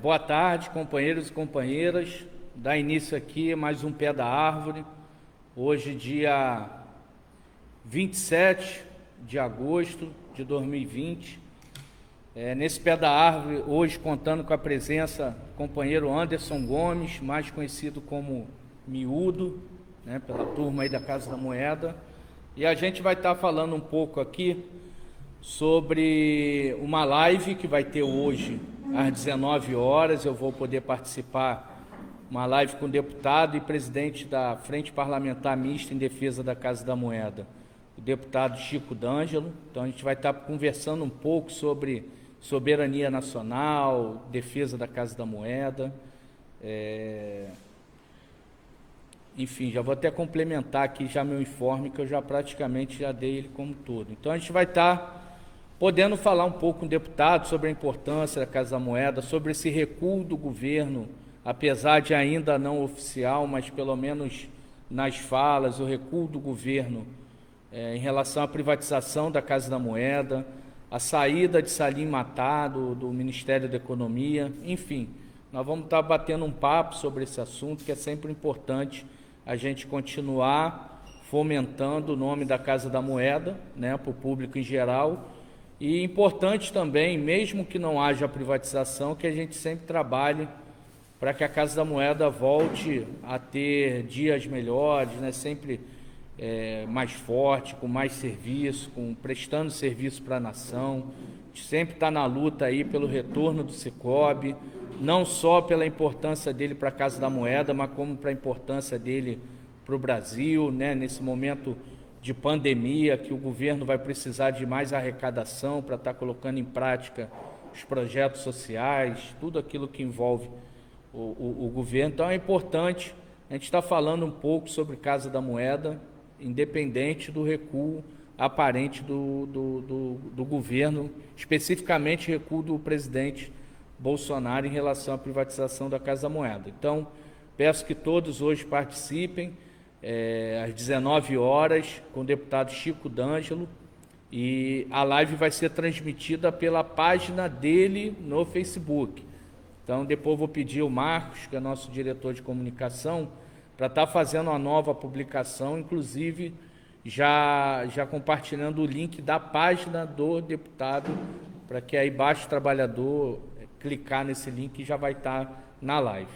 Boa tarde, companheiros e companheiras. Dá início aqui mais um Pé da Árvore. Hoje, dia 27 de agosto de 2020. Nesse Pé da Árvore, hoje contando com a presença do companheiro Anderson Gomes, mais conhecido como Miúdo, né, pela turma aí da Casa da Moeda. E a gente vai estar falando um pouco aqui sobre uma live que vai ter hoje às 19 horas. Eu vou poder participar, uma live com o deputado e presidente da Frente Parlamentar Mista em Defesa da Casa da Moeda, o deputado Chico D'Angelo. Então a gente vai estar conversando um pouco sobre soberania nacional, defesa da Casa da Moeda. Enfim, já vou até complementar aqui já meu informe, que eu já praticamente já dei ele como todo. Então a gente vai estar podendo falar um pouco com o deputado sobre a importância da Casa da Moeda, sobre esse recuo do governo, apesar de ainda não oficial, mas pelo menos nas falas, o recuo do governo em relação à privatização da Casa da Moeda, a saída de Salim Matar do Ministério da Economia. Enfim, nós vamos estar batendo um papo sobre esse assunto, que é sempre importante a gente continuar fomentando o nome da Casa da Moeda, né, para o público em geral. E importante também, mesmo que não haja privatização, que a gente sempre trabalhe para que a Casa da Moeda volte a ter dias melhores, né, sempre mais forte, com mais serviço, prestando serviço para a nação. A gente sempre está na luta aí pelo retorno do Sicoob, não só pela importância dele para a Casa da Moeda, mas como para a importância dele para o Brasil, né, nesse momento de pandemia, que o governo vai precisar de mais arrecadação para estar colocando em prática os projetos sociais, tudo aquilo que envolve o governo. Então é importante a gente estar falando um pouco sobre Casa da Moeda, independente do recuo aparente do governo, especificamente recuo do presidente Bolsonaro em relação à privatização da Casa da Moeda. Então, peço que todos hoje participem, às 19 horas, com o deputado Chico D'Angelo, e a live vai ser transmitida pela página dele no Facebook. Então, depois eu vou pedir ao Marcos, que é nosso diretor de comunicação, para estar fazendo uma nova publicação, inclusive já compartilhando o link da página do deputado, para que aí basta o trabalhador clicar nesse link e já vai estar na live.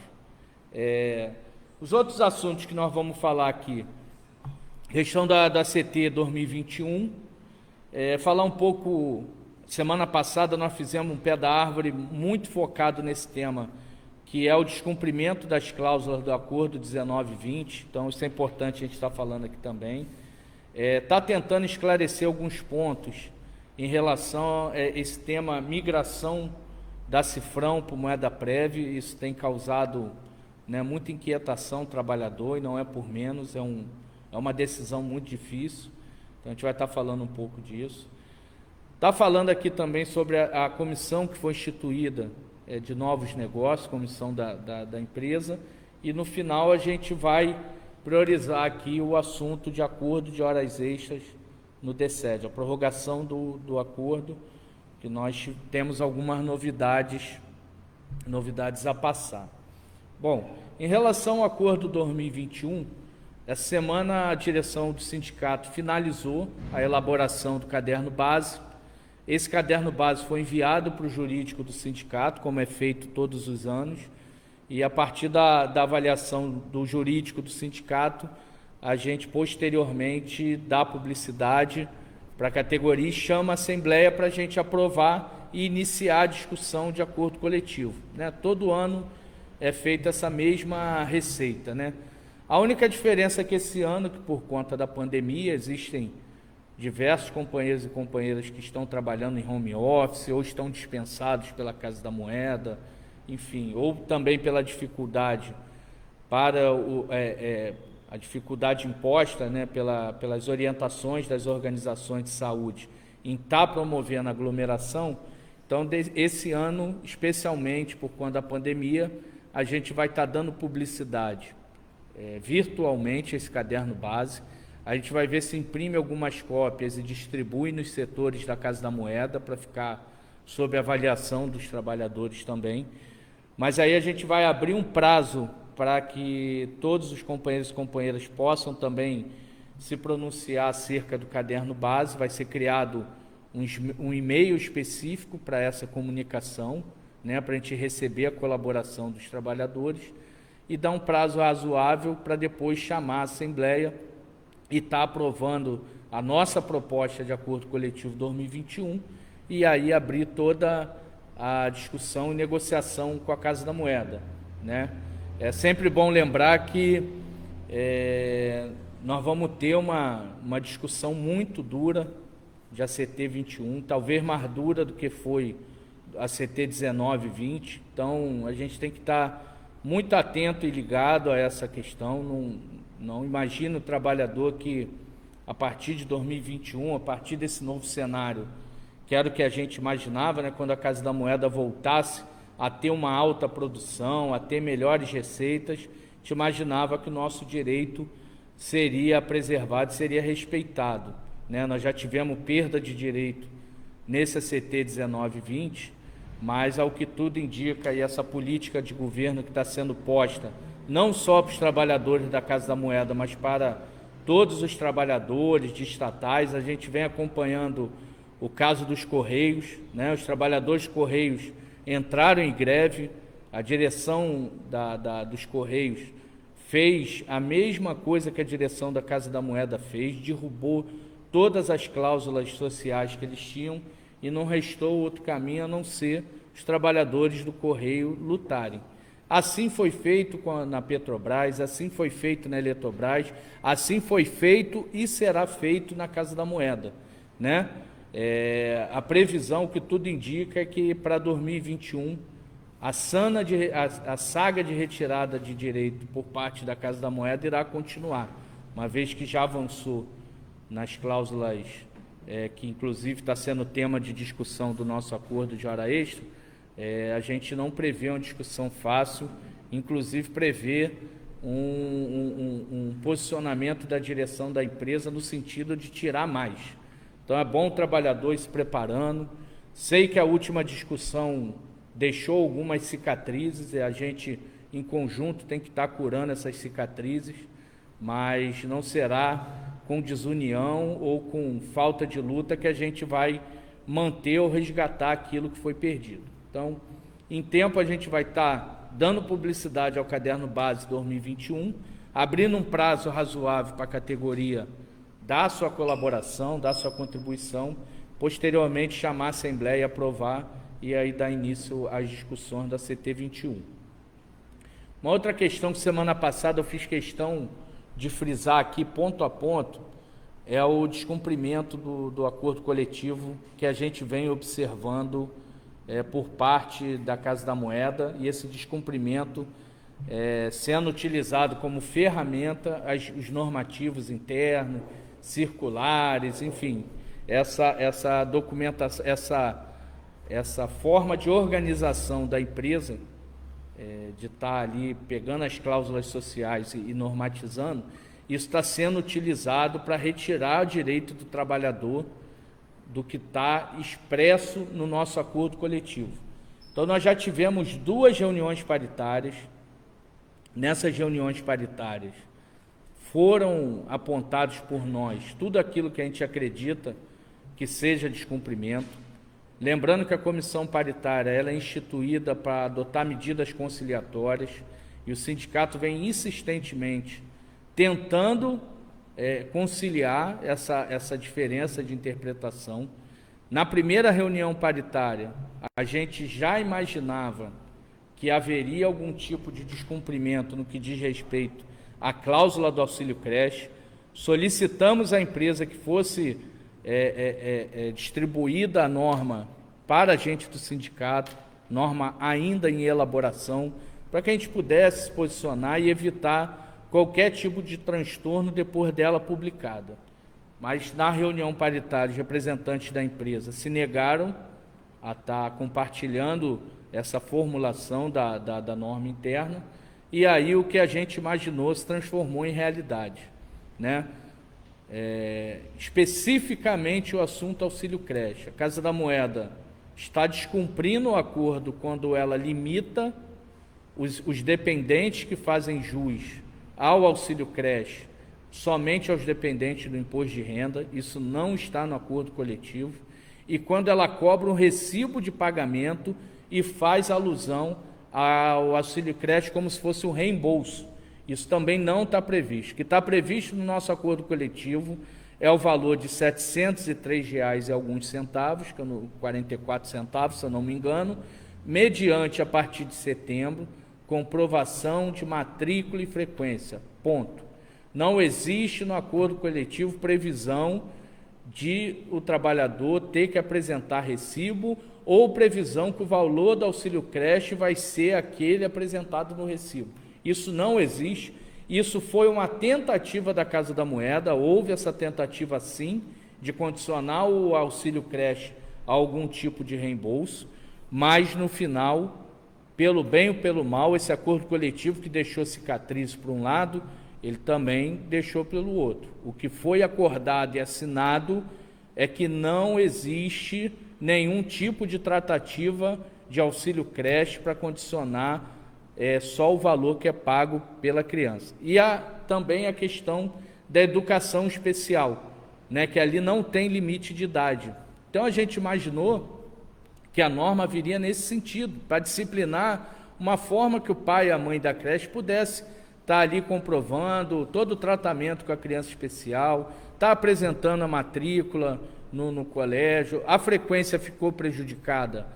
Os outros assuntos que nós vamos falar aqui, questão da CT 2021, falar um pouco. Semana passada nós fizemos um Pé da Árvore muito focado nesse tema, que é o descumprimento das cláusulas do acordo 19/20, então isso é importante a gente estar falando aqui também. Está tentando esclarecer alguns pontos em relação a esse tema migração da Cifrão para moeda Prev. Isso tem causado, né, muita inquietação ao trabalhador, e não é por menos, é uma decisão muito difícil. Então a gente vai estar falando um pouco disso. Está falando aqui também sobre a comissão que foi instituída de novos negócios, comissão da empresa, e no final a gente vai priorizar aqui o assunto de acordo de horas extras no DCED, a prorrogação do acordo, que nós temos algumas novidades a passar. Bom, em relação ao acordo 2021, essa semana a direção do sindicato finalizou a elaboração do caderno básico. Esse caderno básico foi enviado para o jurídico do sindicato, como é feito todos os anos, e a partir da avaliação do jurídico do sindicato, a gente posteriormente dá publicidade para a categoria e chama a Assembleia para a gente aprovar e iniciar a discussão de acordo coletivo, né? Todo ano é feita essa mesma receita, né? A única diferença é que esse ano, que por conta da pandemia, existem diversos companheiros e companheiras que estão trabalhando em home office ou estão dispensados pela Casa da Moeda, enfim, ou também pela dificuldade a dificuldade imposta, né, pelas orientações das organizações de saúde em estar promovendo a aglomeração. Então, esse ano, especialmente por conta da pandemia, a gente vai estar dando publicidade virtualmente esse caderno base. A gente vai ver se imprime algumas cópias e distribui nos setores da Casa da Moeda para ficar sob avaliação dos trabalhadores também. Mas aí a gente vai abrir um prazo para que todos os companheiros e companheiras possam também se pronunciar acerca do caderno base. Vai ser criado um e-mail específico para essa comunicação, né, para a gente receber a colaboração dos trabalhadores e dar um prazo razoável para depois chamar a Assembleia e estar aprovando a nossa proposta de acordo coletivo 2021 e aí abrir toda a discussão e negociação com a Casa da Moeda, né? É sempre bom lembrar que nós vamos ter uma discussão muito dura de ACT 21, talvez mais dura do que foi a CT 19 e 20. Então, a gente tem que estar muito atento e ligado a essa questão. Não imagina o trabalhador que, a partir de 2021, a partir desse novo cenário, que era o que a gente imaginava, né, quando a Casa da Moeda voltasse a ter uma alta produção, a ter melhores receitas, a gente imaginava que o nosso direito seria preservado, seria respeitado, né? Nós já tivemos perda de direito nesse ACT 19 e 20, mas ao que tudo indica, e essa política de governo que está sendo posta, não só para os trabalhadores da Casa da Moeda, mas para todos os trabalhadores de estatais, a gente vem acompanhando o caso dos Correios, né? Os trabalhadores Correios entraram em greve, a direção dos Correios fez a mesma coisa que a direção da Casa da Moeda fez, derrubou todas as cláusulas sociais que eles tinham e não restou outro caminho a não ser os trabalhadores do Correio lutarem. Assim foi feito na Petrobras, assim foi feito na Eletrobras, assim foi feito e será feito na Casa da Moeda, né? A previsão, que tudo indica, é que para 2021 a saga de retirada de direito por parte da Casa da Moeda irá continuar, uma vez que já avançou nas cláusulas, que inclusive está sendo tema de discussão do nosso acordo de hora extra. A gente não prevê uma discussão fácil, inclusive prevê um posicionamento da direção da empresa no sentido de tirar mais. Então é bom o trabalhador ir se preparando. Sei que a última discussão deixou algumas cicatrizes e a gente, em conjunto, tem que estar curando essas cicatrizes, mas não será com desunião ou com falta de luta que a gente vai manter ou resgatar aquilo que foi perdido. Então, em tempo, a gente vai estar dando publicidade ao Caderno Base 2021, abrindo um prazo razoável para a categoria dar sua colaboração, dar sua contribuição, posteriormente chamar a Assembleia e aprovar, e aí dar início às discussões da CT 21. Uma outra questão que semana passada eu fiz questão de frisar aqui ponto a ponto é o descumprimento do acordo coletivo que a gente vem observando por parte da Casa da Moeda, e esse descumprimento sendo utilizado como ferramenta os normativos internos, circulares, enfim, essa documentação, essa forma de organização da empresa, de estar ali pegando as cláusulas sociais e normatizando, isso está sendo utilizado para retirar o direito do trabalhador do que está expresso no nosso acordo coletivo. Então, nós já tivemos 2 reuniões paritárias. Nessas reuniões paritárias foram apontados por nós tudo aquilo que a gente acredita que seja descumprimento. Lembrando que a comissão paritária ela é instituída para adotar medidas conciliatórias e o sindicato vem insistentemente tentando conciliar essa diferença de interpretação. Na primeira reunião paritária, a gente já imaginava que haveria algum tipo de descumprimento no que diz respeito à cláusula do auxílio creche. Solicitamos à empresa que fosse distribuída a norma para a gente do sindicato, norma ainda em elaboração, para que a gente pudesse se posicionar e evitar qualquer tipo de transtorno depois dela publicada. Mas na reunião paritária, os representantes da empresa se negaram a estar compartilhando essa formulação da norma interna, e aí o que a gente imaginou se transformou em realidade, né? Especificamente o assunto auxílio creche. A Casa da Moeda está descumprindo o acordo quando ela limita os dependentes que fazem jus ao auxílio creche somente aos dependentes do imposto de renda, isso não está no acordo coletivo, e quando ela cobra um recibo de pagamento e faz alusão ao auxílio creche como se fosse um reembolso. Isso também não está previsto. O que está previsto no nosso acordo coletivo é o valor de R$ 703 e alguns centavos, que é 44 centavos, se eu não me engano, mediante, a partir de setembro, comprovação de matrícula e frequência. Ponto. Não existe no acordo coletivo previsão de o trabalhador ter que apresentar recibo ou previsão que o valor do auxílio creche vai ser aquele apresentado no recibo. Isso não existe. Isso foi uma tentativa da Casa da Moeda, houve essa tentativa sim, de condicionar o auxílio creche a algum tipo de reembolso, mas no final, pelo bem ou pelo mal, esse acordo coletivo que deixou cicatriz por um lado, ele também deixou pelo outro. O que foi acordado e assinado é que não existe nenhum tipo de tratativa de auxílio creche para condicionar só o valor que é pago pela criança. E há também a questão da educação especial, né, que ali não tem limite de idade. Então a gente imaginou que a norma viria nesse sentido, para disciplinar uma forma que o pai e a mãe da creche pudesse estar ali comprovando todo o tratamento com a criança especial, estar apresentando a matrícula no colégio. A frequência ficou prejudicada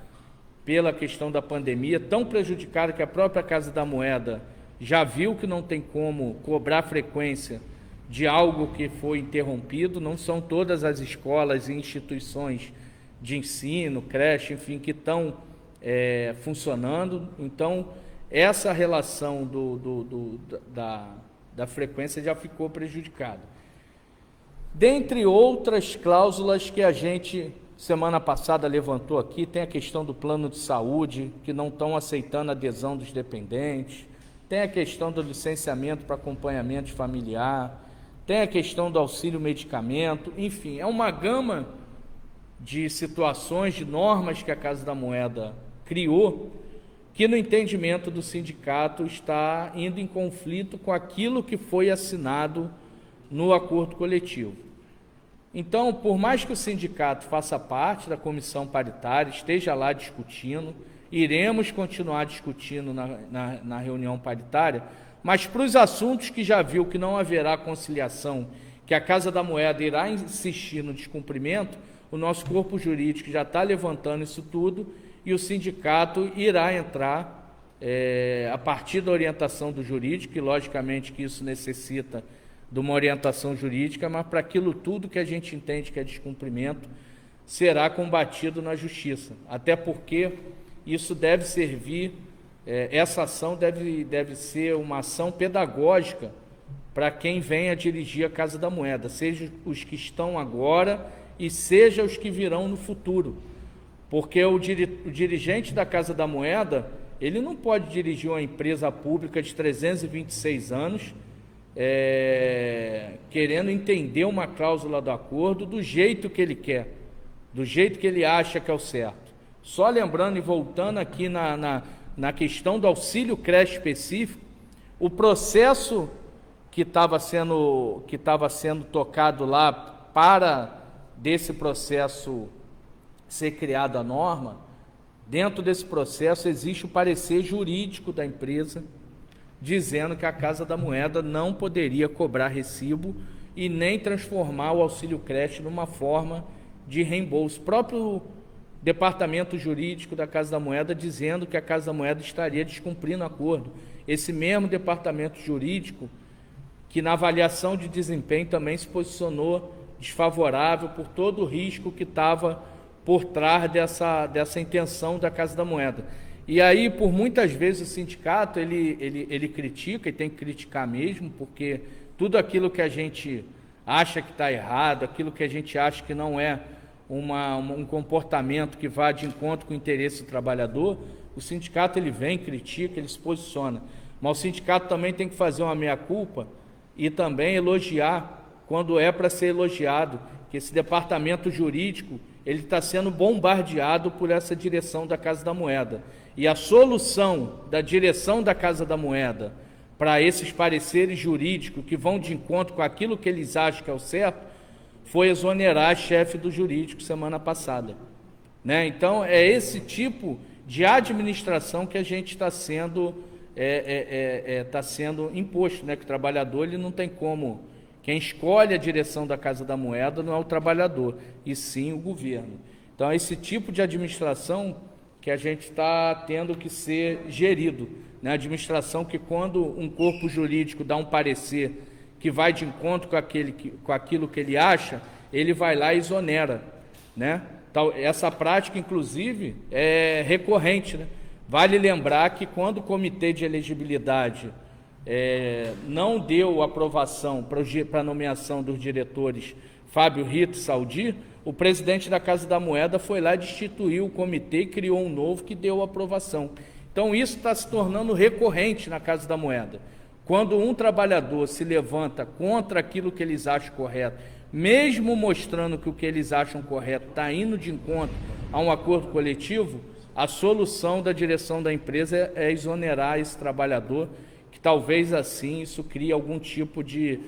pela questão da pandemia, tão prejudicada que a própria Casa da Moeda já viu que não tem como cobrar frequência de algo que foi interrompido. Não são todas as escolas e instituições de ensino, creche, enfim, que estão funcionando. Então, essa relação da frequência já ficou prejudicada. Dentre outras cláusulas que a gente, semana passada, levantou aqui, tem a questão do plano de saúde, que não estão aceitando a adesão dos dependentes, tem a questão do licenciamento para acompanhamento familiar, tem a questão do auxílio medicamento, enfim, é uma gama de situações, de normas que a Casa da Moeda criou, que no entendimento do sindicato está indo em conflito com aquilo que foi assinado no acordo coletivo. Então, por mais que o sindicato faça parte da comissão paritária, esteja lá discutindo, iremos continuar discutindo na reunião paritária, mas para os assuntos que já viu que não haverá conciliação, que a Casa da Moeda irá insistir no descumprimento, o nosso corpo jurídico já está levantando isso tudo e o sindicato irá entrar a partir da orientação do jurídico, e logicamente que isso necessita de uma orientação jurídica, mas para aquilo tudo que a gente entende que é descumprimento, será combatido na justiça, até porque isso deve servir, essa ação deve ser uma ação pedagógica para quem vem a dirigir a Casa da Moeda, seja os que estão agora e seja os que virão no futuro, porque o dirigente da Casa da Moeda, ele não pode dirigir uma empresa pública de 326 anos, querendo entender uma cláusula do acordo do jeito que ele quer, do jeito que ele acha que é o certo. Só lembrando e voltando aqui na questão do auxílio creche específico, o processo que estava sendo tocado lá para desse processo ser criada a norma, dentro desse processo existe o parecer jurídico da empresa, dizendo que a Casa da Moeda não poderia cobrar recibo e nem transformar o auxílio creche numa forma de reembolso. O próprio departamento jurídico da Casa da Moeda dizendo que a Casa da Moeda estaria descumprindo o acordo. Esse mesmo departamento jurídico que na avaliação de desempenho também se posicionou desfavorável por todo o risco que estava por trás dessa intenção da Casa da Moeda. E aí, por muitas vezes, o sindicato, ele critica, e tem que criticar mesmo, porque tudo aquilo que a gente acha que está errado, aquilo que a gente acha que não é um comportamento que vá de encontro com o interesse do trabalhador, o sindicato ele vem, critica, ele se posiciona. Mas o sindicato também tem que fazer uma meia-culpa e também elogiar quando é para ser elogiado, que esse departamento jurídico, ele está sendo bombardeado por essa direção da Casa da Moeda. E a solução da direção da Casa da Moeda para esses pareceres jurídicos que vão de encontro com aquilo que eles acham que é o certo, foi exonerar a chefe do jurídico semana passada. Né? Então, é esse tipo de administração que a gente está sendo imposto, né? Que o trabalhador ele não tem como. Quem escolhe a direção da Casa da Moeda não é o trabalhador, e sim o governo. Então, é esse tipo de administração que a gente está tendo que ser gerido. Né? Administração que, quando um corpo jurídico dá um parecer que vai de encontro com aquilo que ele acha, ele vai lá e exonera. Né? Então, essa prática, inclusive, é recorrente. Né? Vale lembrar que, quando o Comitê de Elegibilidade não deu aprovação para a nomeação dos diretores Fábio Rito e Saldi, o presidente da Casa da Moeda foi lá, destituiu o comitê e criou um novo que deu aprovação. Então, isso está se tornando recorrente na Casa da Moeda. Quando um trabalhador se levanta contra aquilo que eles acham correto, mesmo mostrando que o que eles acham correto está indo de encontro a um acordo coletivo, a solução da direção da empresa é exonerar esse trabalhador, que talvez assim isso crie algum tipo de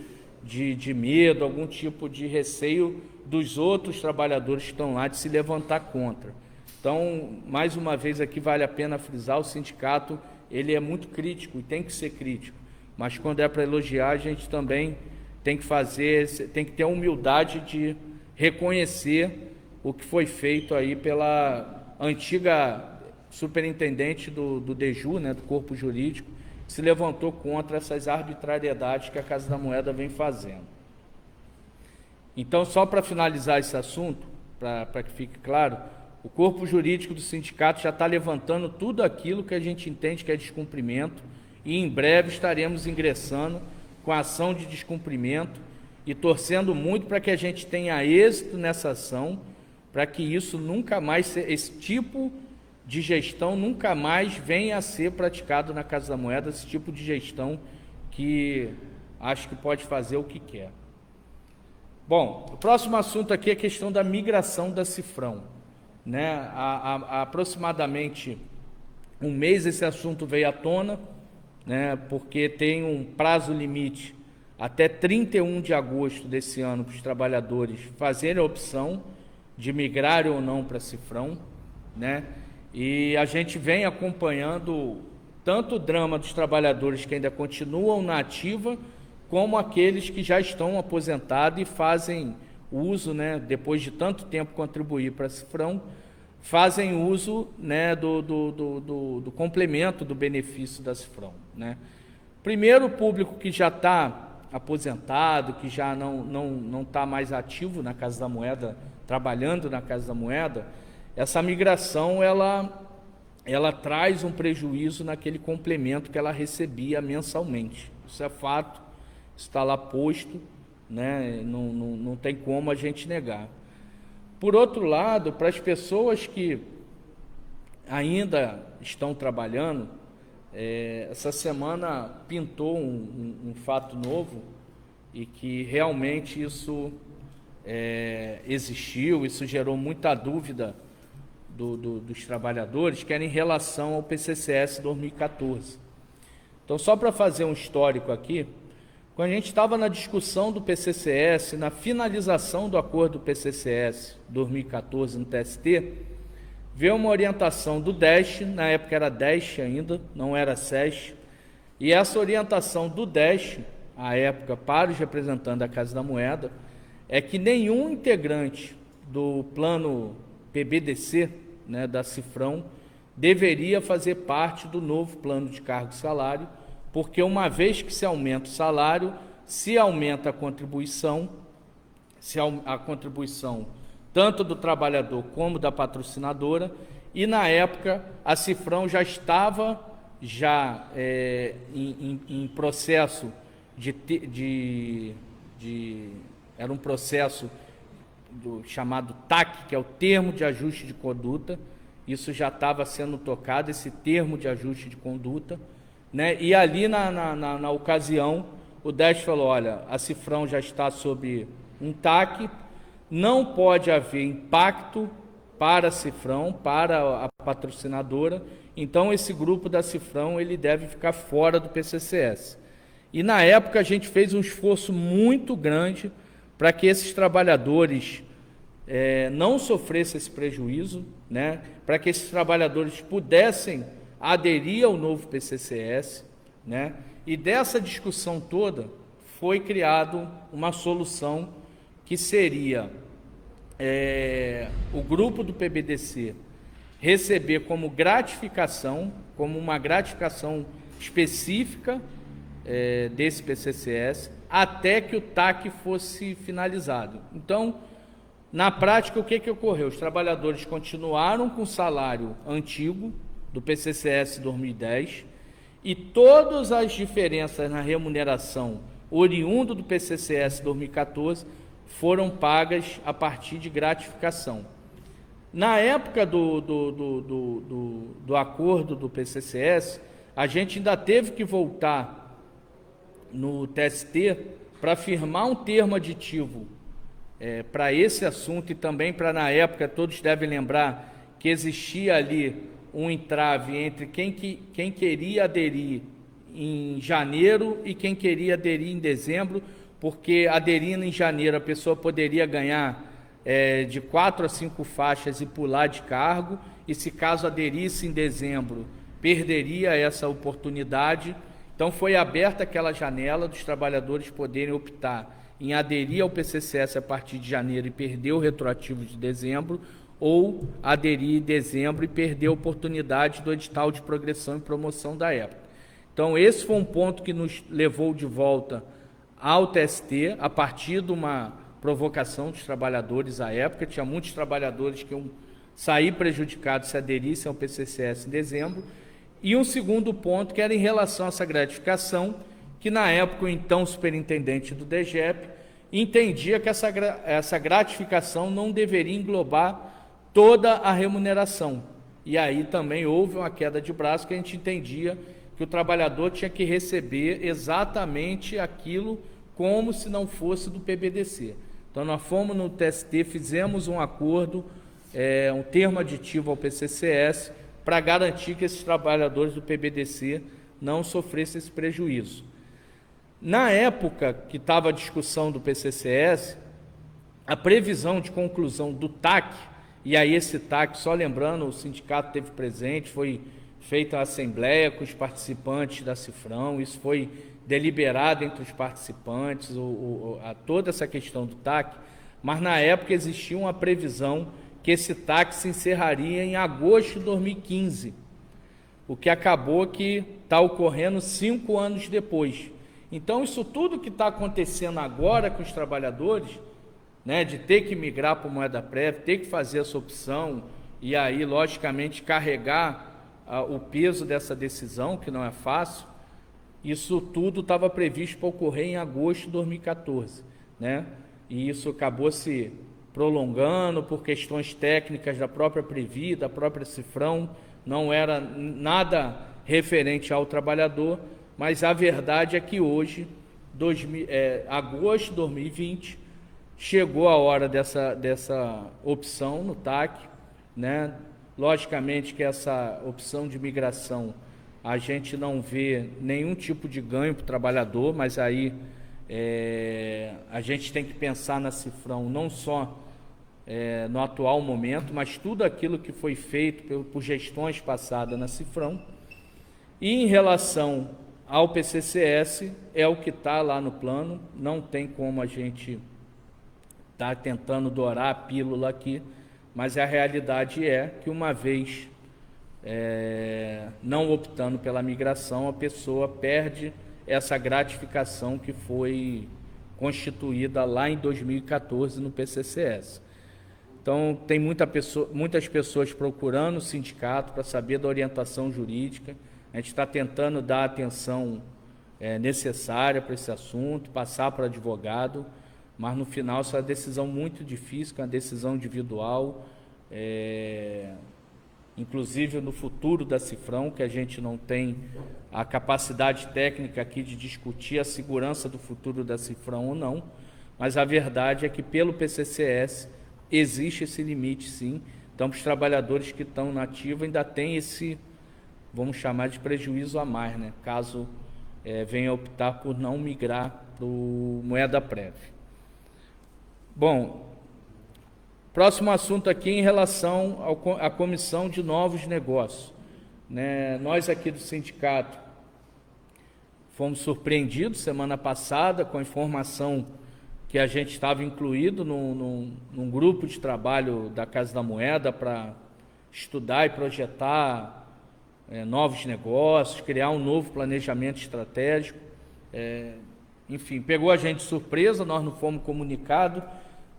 medo, algum tipo de receio dos outros trabalhadores que estão lá de se levantar contra. Então, mais uma vez aqui vale a pena frisar, o sindicato ele é muito crítico e tem que ser crítico, mas quando é para elogiar, a gente também tem que ter a humildade de reconhecer o que foi feito aí pela antiga superintendente do DEJU, né, do Corpo Jurídico, que se levantou contra essas arbitrariedades que a Casa da Moeda vem fazendo. Então, só para finalizar esse assunto, para que fique claro, o Corpo Jurídico do sindicato já está levantando tudo aquilo que a gente entende que é descumprimento, e em breve estaremos ingressando com a ação de descumprimento e torcendo muito para que a gente tenha êxito nessa ação, para que isso nunca mais, esse tipo de gestão nunca mais venha a ser praticado na Casa da Moeda, esse tipo de gestão que acho que pode fazer o que quer. Bom, o próximo assunto aqui é a questão da migração da Cifrão. Né? Há aproximadamente um mês esse assunto veio à tona, né? Porque tem um prazo limite até 31 de agosto desse ano para os trabalhadores fazerem a opção de migrar ou não para Cifrão, né? E a gente vem acompanhando tanto o drama dos trabalhadores que ainda continuam na ativa, como aqueles que já estão aposentados e fazem uso, né, depois de tanto tempo contribuir para a Cifrão, fazem uso, né, do complemento do benefício da Cifrão. Né? Primeiro, o público que já está aposentado, que já não está mais ativo na Casa da Moeda, trabalhando na Casa da Moeda, essa migração ela traz um prejuízo naquele complemento que ela recebia mensalmente. Isso é fato, está lá posto, né? Não tem como a gente negar. Por outro lado, para as pessoas que ainda estão trabalhando, essa semana pintou um fato novo e que realmente isso existiu, isso gerou muita dúvida dos trabalhadores, que era em relação ao PCCS 2014. Então, só para fazer um histórico aqui, quando a gente estava na discussão do PCCS, na finalização do acordo do PCCS 2014 no TST, veio uma orientação do DEST, na época era DEST ainda, não era SEST, e essa orientação do DEST, à época, para os representantes da Casa da Moeda, é que nenhum integrante do plano PBDC, né, da Cifrão, deveria fazer parte do novo plano de cargo e salário, porque uma vez que se aumenta o salário, se aumenta a contribuição tanto do trabalhador como da patrocinadora, e na época a Cifrão já estava em processo era um processo chamado TAC, que é o termo de ajuste de conduta. Isso já estava sendo tocado, esse termo de ajuste de conduta, né? E ali na ocasião o DEST falou: olha, a Cifrão já está sob um TAC, não pode haver impacto para a Cifrão, para a patrocinadora, então esse grupo da Cifrão ele deve ficar fora do PCCS. E na época a gente fez um esforço muito grande para que esses trabalhadores não sofressem esse prejuízo, né? Para que esses trabalhadores pudessem aderir ao novo PCCS, né? E dessa discussão toda foi criado uma solução que seria o grupo do PBDC receber como gratificação, como uma gratificação específica desse PCCS, até que o TAC fosse finalizado. Então, na prática, o que ocorreu? Os trabalhadores continuaram com o salário antigo do PCCS 2010 e todas as diferenças na remuneração oriundo do PCCS 2014 foram pagas a partir de gratificação. Na época do acordo do PCCS, a gente ainda teve que voltar no TST para firmar um termo aditivo para esse assunto e também para, na época, todos devem lembrar que existia ali um entrave entre quem queria aderir em janeiro e quem queria aderir em dezembro, porque aderindo em janeiro a pessoa poderia ganhar de 4 a 5 faixas e pular de cargo, e se caso aderisse em dezembro, perderia essa oportunidade. Então foi aberta aquela janela dos trabalhadores poderem optar em aderir ao PCCS a partir de janeiro e perder o retroativo de dezembro, ou aderir em dezembro e perder a oportunidade do edital de progressão e promoção da época. Então esse foi um ponto que nos levou de volta ao TST, a partir de uma provocação dos trabalhadores à época. Tinha muitos trabalhadores que iam sair prejudicados se aderissem ao PCCS em dezembro. E um segundo ponto, que era em relação a essa gratificação, que na época o então superintendente do DGEP entendia que essa gratificação não deveria englobar toda a remuneração. E aí também houve uma queda de braço, que a gente entendia que o trabalhador tinha que receber exatamente aquilo como se não fosse do PBDC. Então nós fomos no TST, fizemos um acordo, um termo aditivo ao PCCS, para garantir que esses trabalhadores do PBDC não sofressem esse prejuízo. Na época que estava a discussão do PCCS, a previsão de conclusão do TAC, e aí esse TAC, só lembrando, o sindicato esteve presente, foi feita a assembleia com os participantes da Cifrão, isso foi deliberado entre os participantes, toda essa questão do TAC, mas na época existia uma previsão que esse TAC se encerraria em agosto de 2015, o que acabou que está ocorrendo 5 anos depois. Então, isso tudo que está acontecendo agora com os trabalhadores, né, de ter que migrar para moeda prévia, ter que fazer essa opção, e aí, logicamente, carregar o peso dessa decisão, que não é fácil, isso tudo estava previsto para ocorrer em agosto de 2014, né? E isso acabou se prolongando por questões técnicas da própria Previ, da própria Cifrão, não era nada referente ao trabalhador, mas a verdade é que hoje, agosto de 2020, chegou a hora dessa opção no TAC, né? Logicamente que essa opção de migração, a gente não vê nenhum tipo de ganho para o trabalhador, mas aí a gente tem que pensar na Cifrão não só no atual momento, mas tudo aquilo que foi feito por gestões passadas na Cifrão. E em relação ao PCCS, é o que está lá no plano, não tem como a gente estar tentando dourar a pílula aqui, mas a realidade é que uma vez não optando pela migração, a pessoa perde essa gratificação que foi constituída lá em 2014 no PCCS. Então, tem muitas pessoas procurando o sindicato para saber da orientação jurídica. A gente está tentando dar a atenção necessária para esse assunto, passar para o advogado, mas no final isso é uma decisão muito difícil, é uma decisão individual, inclusive no futuro da Cifrão, que a gente não tem a capacidade técnica aqui de discutir a segurança do futuro da Cifrão ou não, mas a verdade é que pelo PCCS existe esse limite, sim. Então, os trabalhadores que estão na ativa ainda tem esse, vamos chamar de prejuízo a mais, né? Caso venha optar por não migrar para o Moeda Prévia. Bom, próximo assunto aqui em relação à comissão de novos negócios, né? Nós aqui do sindicato fomos surpreendidos semana passada com a informação que a gente estava incluído num grupo de trabalho da Casa da Moeda para estudar e projetar novos negócios, criar um novo planejamento estratégico. Enfim, pegou a gente de surpresa, nós não fomos comunicados.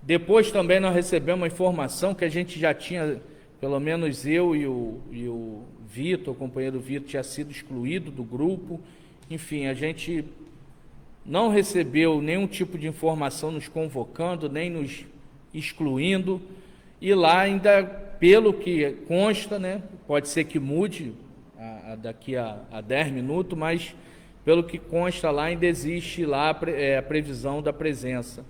Depois também nós recebemos uma informação que a gente já tinha, pelo menos eu e o Vitor, o companheiro Vitor, tinha sido excluído do grupo. Enfim, a gente não recebeu nenhum tipo de informação nos convocando, nem nos excluindo, e lá ainda, pelo que consta, né, pode ser que mude daqui a 10 minutos, mas pelo que consta lá, ainda existe lá a previsão da presença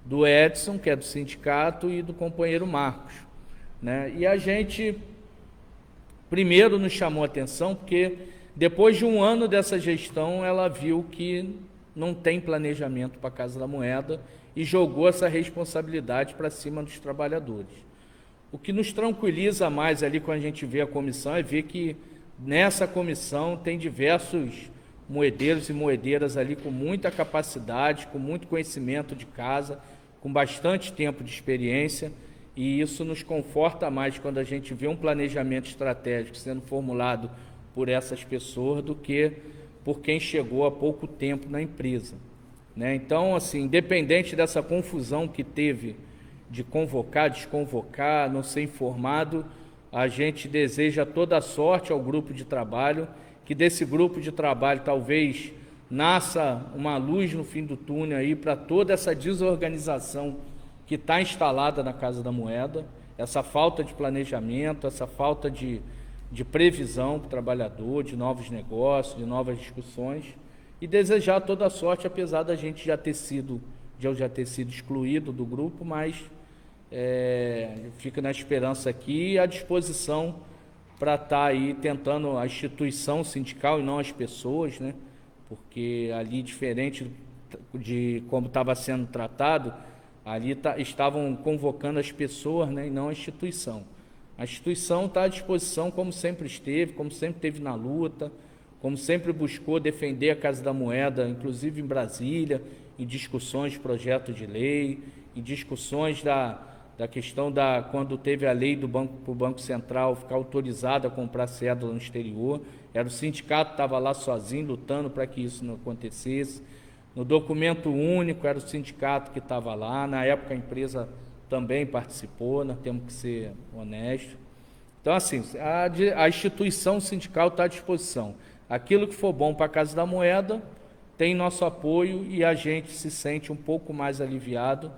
do Edson, que é do sindicato, e do companheiro Marcos, né? E a gente, primeiro, nos chamou a atenção, porque depois de um ano dessa gestão, ela viu que não tem planejamento para a Casa da Moeda e jogou essa responsabilidade para cima dos trabalhadores. O que nos tranquiliza mais ali quando a gente vê a comissão é ver que nessa comissão tem diversos moedeiros e moedeiras ali com muita capacidade, com muito conhecimento de casa, com bastante tempo de experiência, e isso nos conforta mais quando a gente vê um planejamento estratégico sendo formulado por essas pessoas do que por quem chegou há pouco tempo na empresa, né? Então, assim, independente dessa confusão que teve de convocar, desconvocar, não ser informado, a gente deseja toda a sorte ao grupo de trabalho, que desse grupo de trabalho talvez nasça uma luz no fim do túnel aí para toda essa desorganização que está instalada na Casa da Moeda, essa falta de planejamento, essa falta de previsão para o trabalhador, de novos negócios, de novas discussões, e desejar toda a sorte, apesar da gente eu já ter sido excluído do grupo, mas fica na esperança aqui e à disposição para estar aí tentando a instituição sindical e não as pessoas, né? Porque ali, diferente de como estava sendo tratado, ali estavam convocando as pessoas, né, e não a instituição. A instituição está à disposição, como sempre esteve na luta, como sempre buscou defender a Casa da Moeda, inclusive em Brasília, em discussões de projeto de lei, em discussões da questão quando teve a lei para o Banco Central ficar autorizado a comprar cédula no exterior. Era o sindicato que estava lá sozinho, lutando para que isso não acontecesse. No documento único, era o sindicato que estava lá. Na época, a empresa também participou, nós temos que ser honestos. Então, assim, a instituição sindical está à disposição. Aquilo que for bom para a Casa da Moeda tem nosso apoio e a gente se sente um pouco mais aliviado,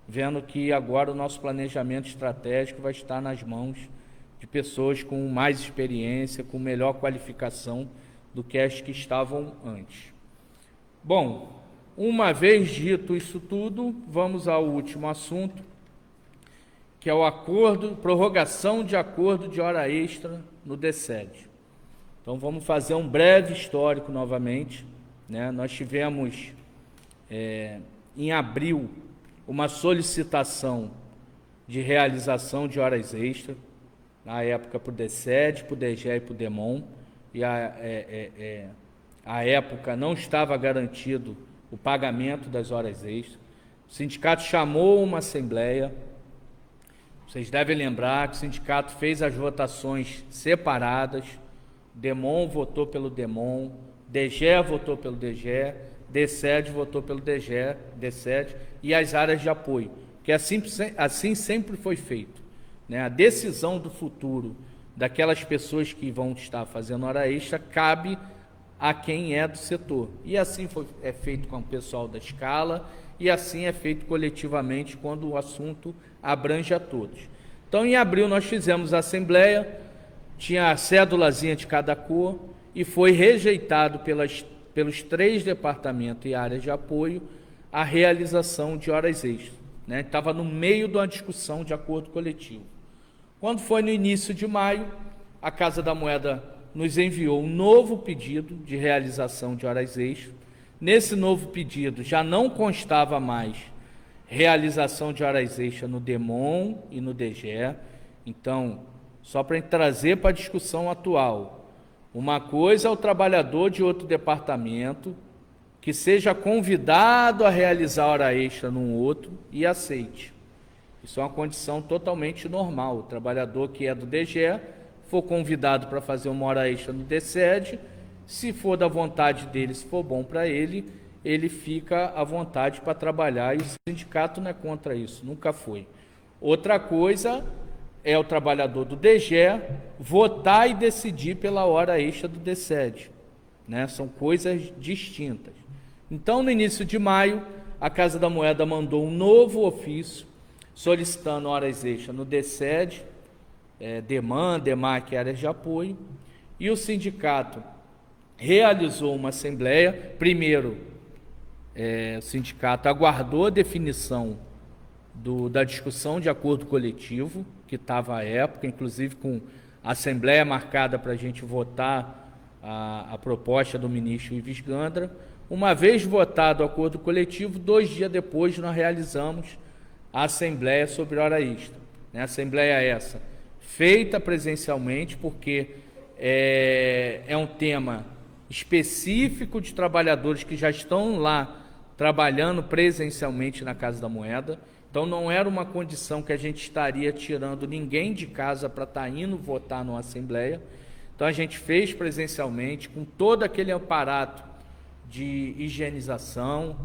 vendo que agora o nosso planejamento estratégico vai estar nas mãos de pessoas com mais experiência, com melhor qualificação do que as que estavam antes. Bom, uma vez dito isso tudo, vamos ao último assunto, que é o prorrogação de acordo de hora extra no DCED. Então, vamos fazer um breve histórico novamente, né? Nós tivemos, em abril, uma solicitação de realização de horas extras, na época para o DCED, para o DGE e para o DEMON, e a época não estava garantido o pagamento das horas extras. O sindicato chamou uma assembleia. Vocês devem lembrar que o sindicato fez as votações separadas. DEMON votou pelo DEMON, DGE votou pelo DGE, DCED votou pelo DCED e as áreas de apoio, que assim sempre foi feito, né? A decisão do futuro daquelas pessoas que vão estar fazendo hora extra cabe a quem é do setor. E assim é feito com o pessoal da escala e assim é feito coletivamente quando o assunto abrange a todos. Então, em abril, nós fizemos a assembleia, tinha a cédulazinha de cada cor e foi rejeitado pelos 3 departamentos e áreas de apoio a realização de horas extras, né? Estava no meio de uma discussão de acordo coletivo. Quando foi no início de maio, a Casa da Moeda nos enviou um novo pedido de realização de horas extras. Nesse novo pedido já não constava mais realização de horas extras no DEMON e no DGE. Então, só para trazer para a discussão atual, uma coisa é o trabalhador de outro departamento que seja convidado a realizar hora extra num outro e aceite. Isso é uma condição totalmente normal. O trabalhador que é do DGE for convidado para fazer uma hora extra no DSED, se for da vontade dele, se for bom para ele, ele fica à vontade para trabalhar, e o sindicato não é contra isso, nunca foi. Outra coisa é o trabalhador do DGE votar e decidir pela hora extra do DSED, né? São coisas distintas. Então, no início de maio, a Casa da Moeda mandou um novo ofício solicitando horas extras no DSED, DEMAN, DEMAC, áreas de apoio, e o sindicato realizou uma assembleia. Primeiro, o sindicato aguardou a definição da discussão de acordo coletivo, que estava à época, inclusive com a assembleia marcada para a gente votar a proposta do ministro Ives Gandra. Uma vez votado o acordo coletivo, 2 dias depois nós realizamos a assembleia sobre hora extra. A assembleia essa feita presencialmente, porque é um tema específico de trabalhadores que já estão lá trabalhando presencialmente na Casa da Moeda. Então não era uma condição que a gente estaria tirando ninguém de casa para estar indo votar numa assembleia. Então a gente fez presencialmente, com todo aquele aparato de higienização,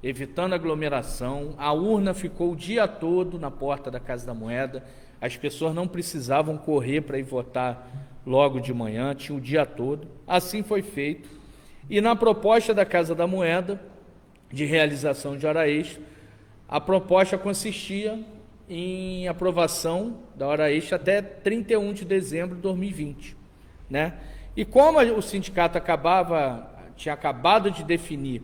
evitando aglomeração. A urna ficou o dia todo na porta da Casa da Moeda. As pessoas não precisavam correr para ir votar logo de manhã, tinha o dia todo. Assim foi feito. E na proposta da Casa da Moeda, de realização de hora extra, a proposta consistia em aprovação da hora extra até 31 de dezembro de 2020. Né? E como o sindicato tinha acabado de definir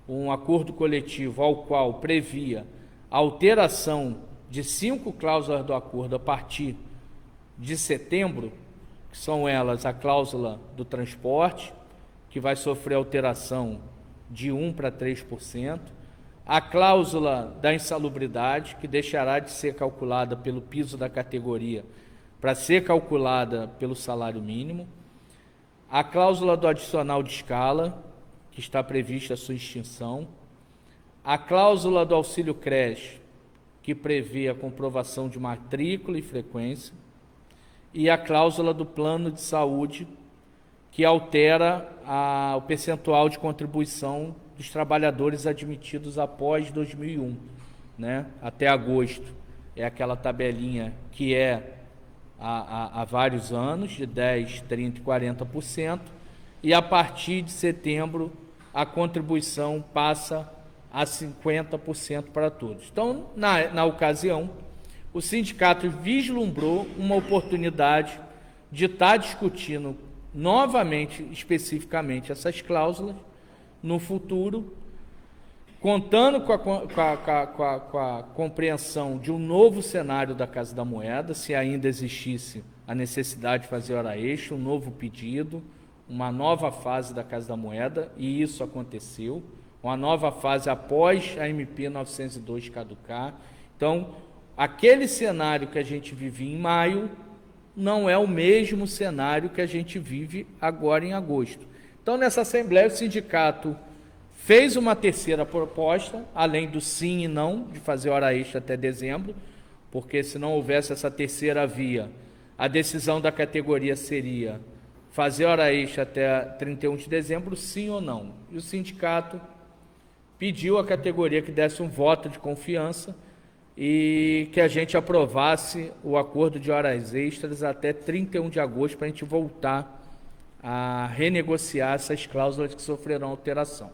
um acordo coletivo ao qual previa a alteração de 5 cláusulas do acordo a partir de setembro, que são elas a cláusula do transporte, que vai sofrer alteração de 1% para 3%, a cláusula da insalubridade, que deixará de ser calculada pelo piso da categoria para ser calculada pelo salário mínimo, a cláusula do adicional de escala, que está prevista a sua extinção, a cláusula do auxílio creche, que prevê a comprovação de matrícula e frequência, e a cláusula do plano de saúde, que altera o percentual de contribuição dos trabalhadores admitidos após 2001, né? Até agosto. É aquela tabelinha que há vários anos, de 10%, 30% e 40%, e a partir de setembro a contribuição passa a 50% para todos. Então, na ocasião, o sindicato vislumbrou uma oportunidade de estar discutindo novamente, especificamente, essas cláusulas no futuro, contando com a compreensão de um novo cenário da Casa da Moeda, se ainda existisse a necessidade de fazer hora extra, um novo pedido, uma nova fase da Casa da Moeda, e isso aconteceu, uma nova fase após a MP 902 caducar. Então, aquele cenário que a gente vivia em maio não é o mesmo cenário que a gente vive agora em agosto. Então, nessa Assembleia, o sindicato fez uma terceira proposta, além do sim e não, de fazer hora extra até dezembro, porque se não houvesse essa terceira via, a decisão da categoria seria fazer hora extra até 31 de dezembro, sim ou não. E o sindicato pediu à categoria que desse um voto de confiança e que a gente aprovasse o acordo de horas extras até 31 de agosto para a gente voltar a renegociar essas cláusulas que sofrerão alteração.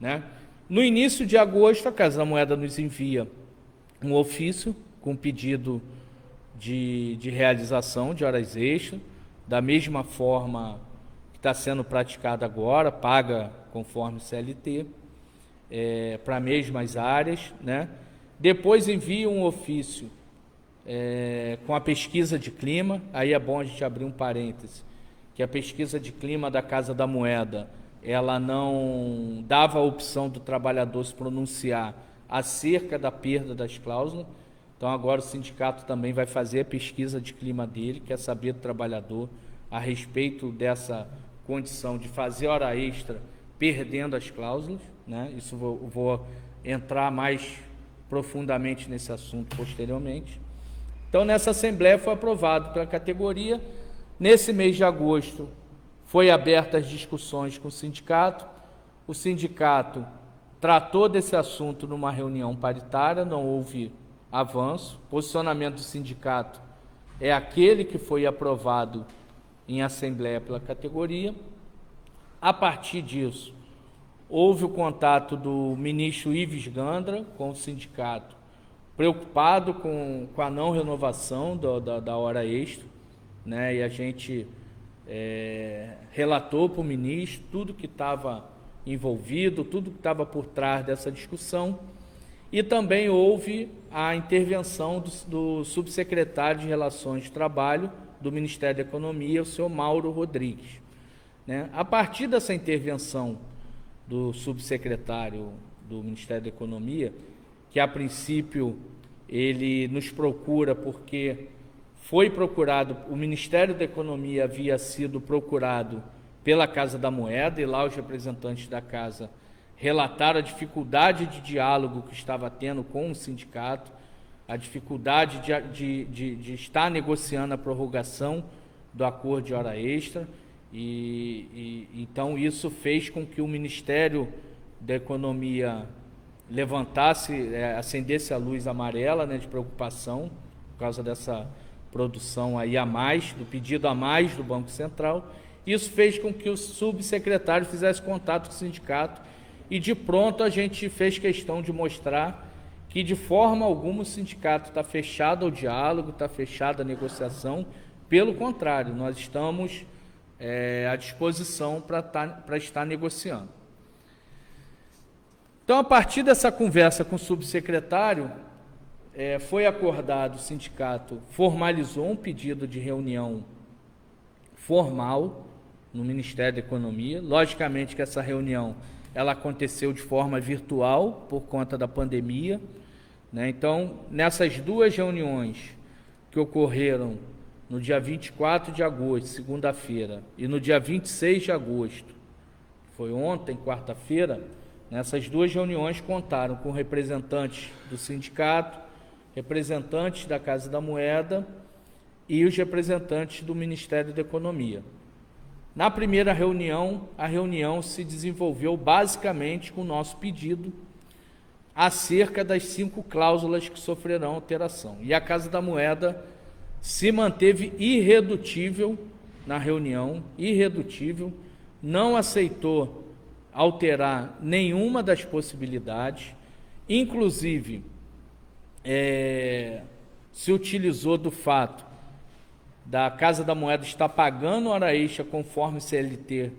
Né? No início de agosto, a Casa da Moeda nos envia um ofício com pedido de realização de horas extras, da mesma forma que está sendo praticada agora, paga conforme CLT. para mesmas áreas, né? Depois envia um ofício com a pesquisa de clima. Aí é bom a gente abrir um parêntese, que a pesquisa de clima da Casa da Moeda, ela não dava a opção do trabalhador se pronunciar acerca da perda das cláusulas. Então agora o sindicato também vai fazer a pesquisa de clima dele, quer saber do trabalhador a respeito dessa condição de fazer hora extra perdendo as cláusulas, né? Isso vou entrar mais profundamente nesse assunto posteriormente. Então nessa assembleia foi aprovado pela categoria. Nesse mês de agosto foi abertas as discussões com o sindicato. O sindicato tratou desse assunto numa reunião paritária, não houve avanço. O posicionamento do sindicato é aquele que foi aprovado em assembleia pela categoria. A partir disso, houve o contato do ministro Ives Gandra com o sindicato, preocupado com a não renovação da hora extra, né? E a gente relatou para o ministro tudo que estava envolvido, tudo que estava por trás dessa discussão. E também houve a intervenção do subsecretário de Relações de Trabalho do Ministério da Economia, o senhor Mauro Rodrigues, né? A partir dessa intervenção do subsecretário do Ministério da Economia, que a princípio ele nos procura porque foi procurado, o Ministério da Economia havia sido procurado pela Casa da Moeda, e lá os representantes da Casa relataram a dificuldade de diálogo que estava tendo com o sindicato, a dificuldade de estar negociando a prorrogação do acordo de hora extra, e então isso fez com que o Ministério da Economia acendesse a luz amarela, né, de preocupação por causa dessa produção aí a mais, do pedido a mais do Banco Central. Isso fez com que o subsecretário fizesse contato com o sindicato, e de pronto a gente fez questão de mostrar que de forma alguma o sindicato está fechado ao diálogo, está fechado à negociação. Pelo contrário, nós estamos à disposição para estar negociando. Então, a partir dessa conversa com o subsecretário, foi acordado, o sindicato formalizou um pedido de reunião formal no Ministério da Economia. Logicamente que essa reunião ela aconteceu de forma virtual por conta da pandemia, né? Então, nessas duas reuniões que ocorreram no dia 24 de agosto, segunda-feira, e no dia 26 de agosto, que foi ontem, quarta-feira, nessas duas reuniões contaram com representantes do sindicato, representantes da Casa da Moeda e os representantes do Ministério da Economia. Na primeira reunião, a reunião se desenvolveu basicamente com o nosso pedido acerca das 5 cláusulas que sofrerão alteração. E a Casa da Moeda se manteve irredutível na reunião, irredutível, não aceitou alterar nenhuma das possibilidades, inclusive se utilizou do fato da Casa da Moeda estar pagando hora extra conforme CLT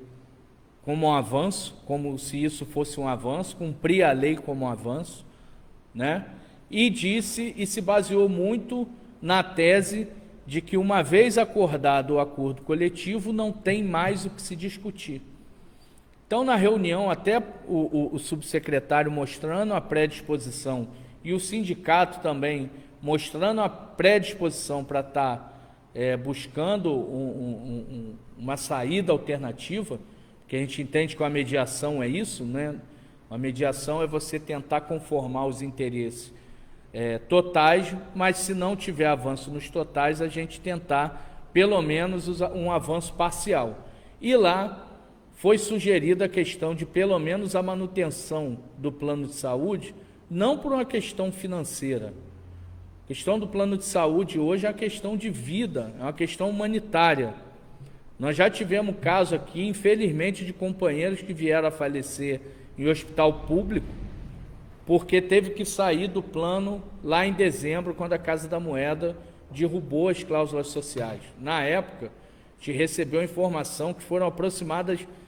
como um avanço, como se isso fosse um avanço, cumprir a lei como um avanço, né? E se baseou muito na tese de que, uma vez acordado o acordo coletivo, não tem mais o que se discutir. Então, na reunião, até o subsecretário mostrando a predisposição e o sindicato também mostrando a predisposição para estar buscando uma saída alternativa, que a gente entende que a mediação é isso, né? A mediação é você tentar conformar os interesses totais, mas se não tiver avanço nos totais, a gente tentar pelo menos um avanço parcial. E lá foi sugerida a questão de pelo menos a manutenção do plano de saúde, não por uma questão financeira. A questão do plano de saúde hoje é a questão de vida, é uma questão humanitária. Nós já tivemos caso aqui, infelizmente, de companheiros que vieram a falecer em hospital público, porque teve que sair do plano lá em dezembro, quando a Casa da Moeda derrubou as cláusulas sociais. Na época, a gente recebeu a informação que foram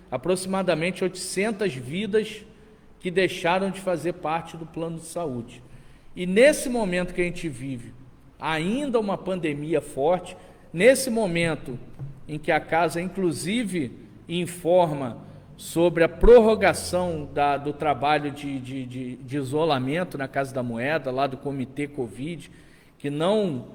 aproximadamente 800 vidas que deixaram de fazer parte do plano de saúde. E nesse momento que a gente vive, ainda uma pandemia forte, nesse momento em que a Casa, inclusive, informa sobre a prorrogação do trabalho de isolamento na Casa da Moeda, lá do Comitê Covid, que não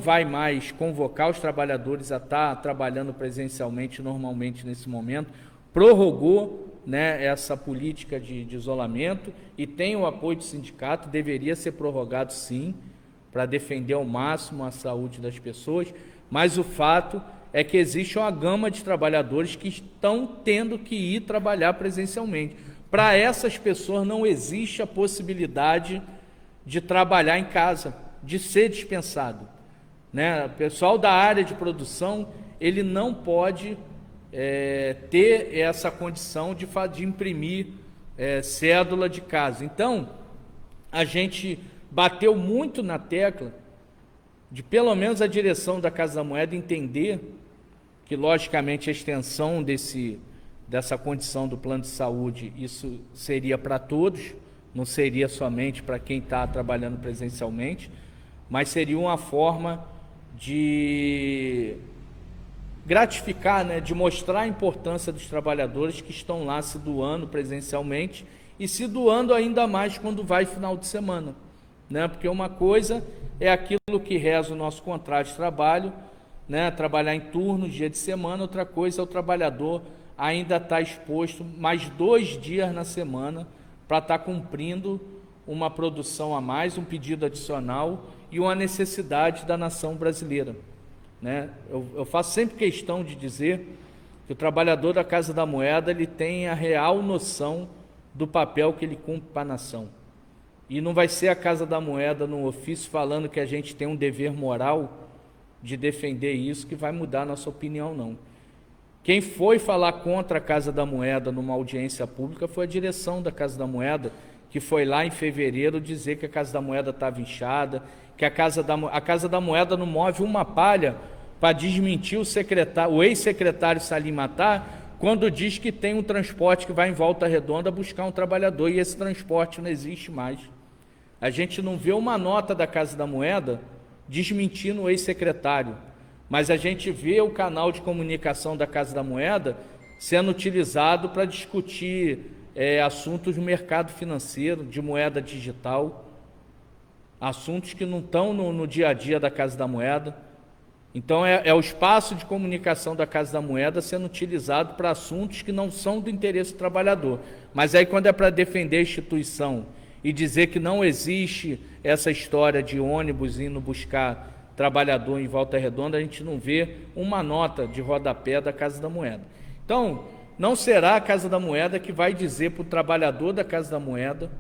vai mais convocar os trabalhadores a estar trabalhando presencialmente normalmente nesse momento, prorrogou, né, essa política de isolamento e tem o apoio do sindicato, deveria ser prorrogado sim, para defender ao máximo a saúde das pessoas, mas o fato é que existe uma gama de trabalhadores que estão tendo que ir trabalhar presencialmente. Para essas pessoas não existe a possibilidade de trabalhar em casa, de ser dispensado, né? O pessoal da área de produção, ele não pode ter essa condição de imprimir cédula de casa. Então, a gente bateu muito na tecla de pelo menos a direção da Casa da Moeda entender que, logicamente, a extensão dessa condição do plano de saúde, isso seria para todos, não seria somente para quem está trabalhando presencialmente, mas seria uma forma de gratificar, né, de mostrar a importância dos trabalhadores que estão lá se doando presencialmente e se doando ainda mais quando vai final de semana, né? Porque uma coisa é aquilo que reza o nosso contrato de trabalho, né, trabalhar em turno, dia de semana, outra coisa é o trabalhador ainda estar exposto mais 2 dias na semana para estar cumprindo uma produção a mais, um pedido adicional e uma necessidade da nação brasileira, né? Eu faço sempre questão de dizer que o trabalhador da Casa da Moeda, ele tem a real noção do papel que ele cumpre para a nação. E não vai ser a Casa da Moeda no ofício falando que a gente tem um dever moral de defender isso que vai mudar a nossa opinião, não. Quem foi falar contra a Casa da Moeda numa audiência pública foi a direção da Casa da Moeda, que foi lá em fevereiro dizer que a Casa da Moeda estava inchada, que a Casa da Moeda não move uma palha para desmentir o ex-secretário Salim Matar, quando diz que tem um transporte que vai em Volta Redonda buscar um trabalhador, e esse transporte não existe mais. A gente não vê uma nota da Casa da Moeda desmentindo o ex-secretário, mas a gente vê o canal de comunicação da Casa da Moeda sendo utilizado para discutir assuntos do mercado financeiro, de moeda digital, assuntos que não estão no dia a dia da Casa da Moeda. Então é o espaço de comunicação da Casa da Moeda sendo utilizado para assuntos que não são do interesse do trabalhador. Mas aí quando é para defender a instituição e dizer que não existe essa história de ônibus indo buscar trabalhador em Volta Redonda, a gente não vê uma nota de rodapé da Casa da Moeda. Então, não será a Casa da Moeda que vai dizer para o trabalhador da Casa da Moeda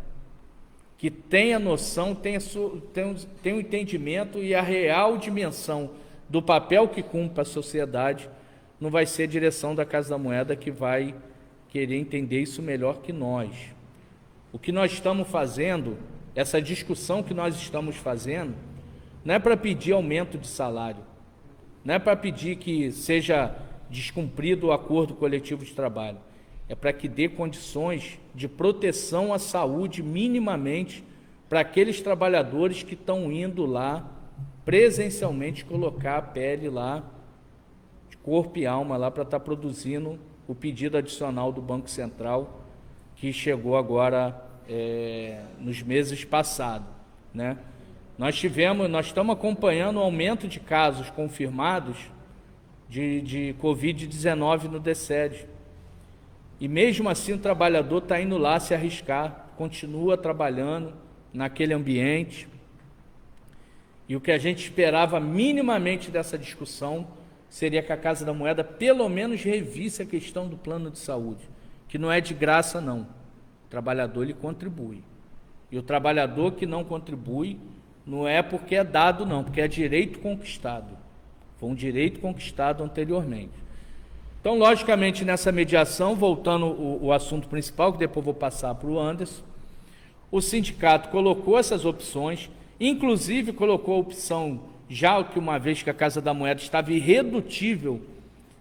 que tenha noção, tenha um entendimento e a real dimensão do papel que cumpre a sociedade. Não vai ser a direção da Casa da Moeda que vai querer entender isso melhor que nós. O que nós estamos fazendo, essa discussão que nós estamos fazendo, não é para pedir aumento de salário, não é para pedir que seja descumprido o acordo coletivo de trabalho, é para que dê condições de proteção à saúde minimamente para aqueles trabalhadores que estão indo lá presencialmente colocar a pele lá, de corpo e alma lá, para estar produzindo o pedido adicional do Banco Central, que chegou agora nos meses passados, né? Nós estamos acompanhando o aumento de casos confirmados de Covid-19 no DSED. E mesmo assim o trabalhador está indo lá se arriscar, continua trabalhando naquele ambiente. E o que a gente esperava minimamente dessa discussão seria que a Casa da Moeda pelo menos revisse a questão do plano de saúde, que não é de graça não. O trabalhador ele contribui. E o trabalhador que não contribui não é porque é dado não, porque é direito conquistado. Foi um direito conquistado anteriormente. Então, logicamente, nessa mediação, voltando o assunto principal, que depois vou passar para o Anderson, o sindicato colocou essas opções, inclusive colocou a opção, já que uma vez que a Casa da Moeda estava irredutível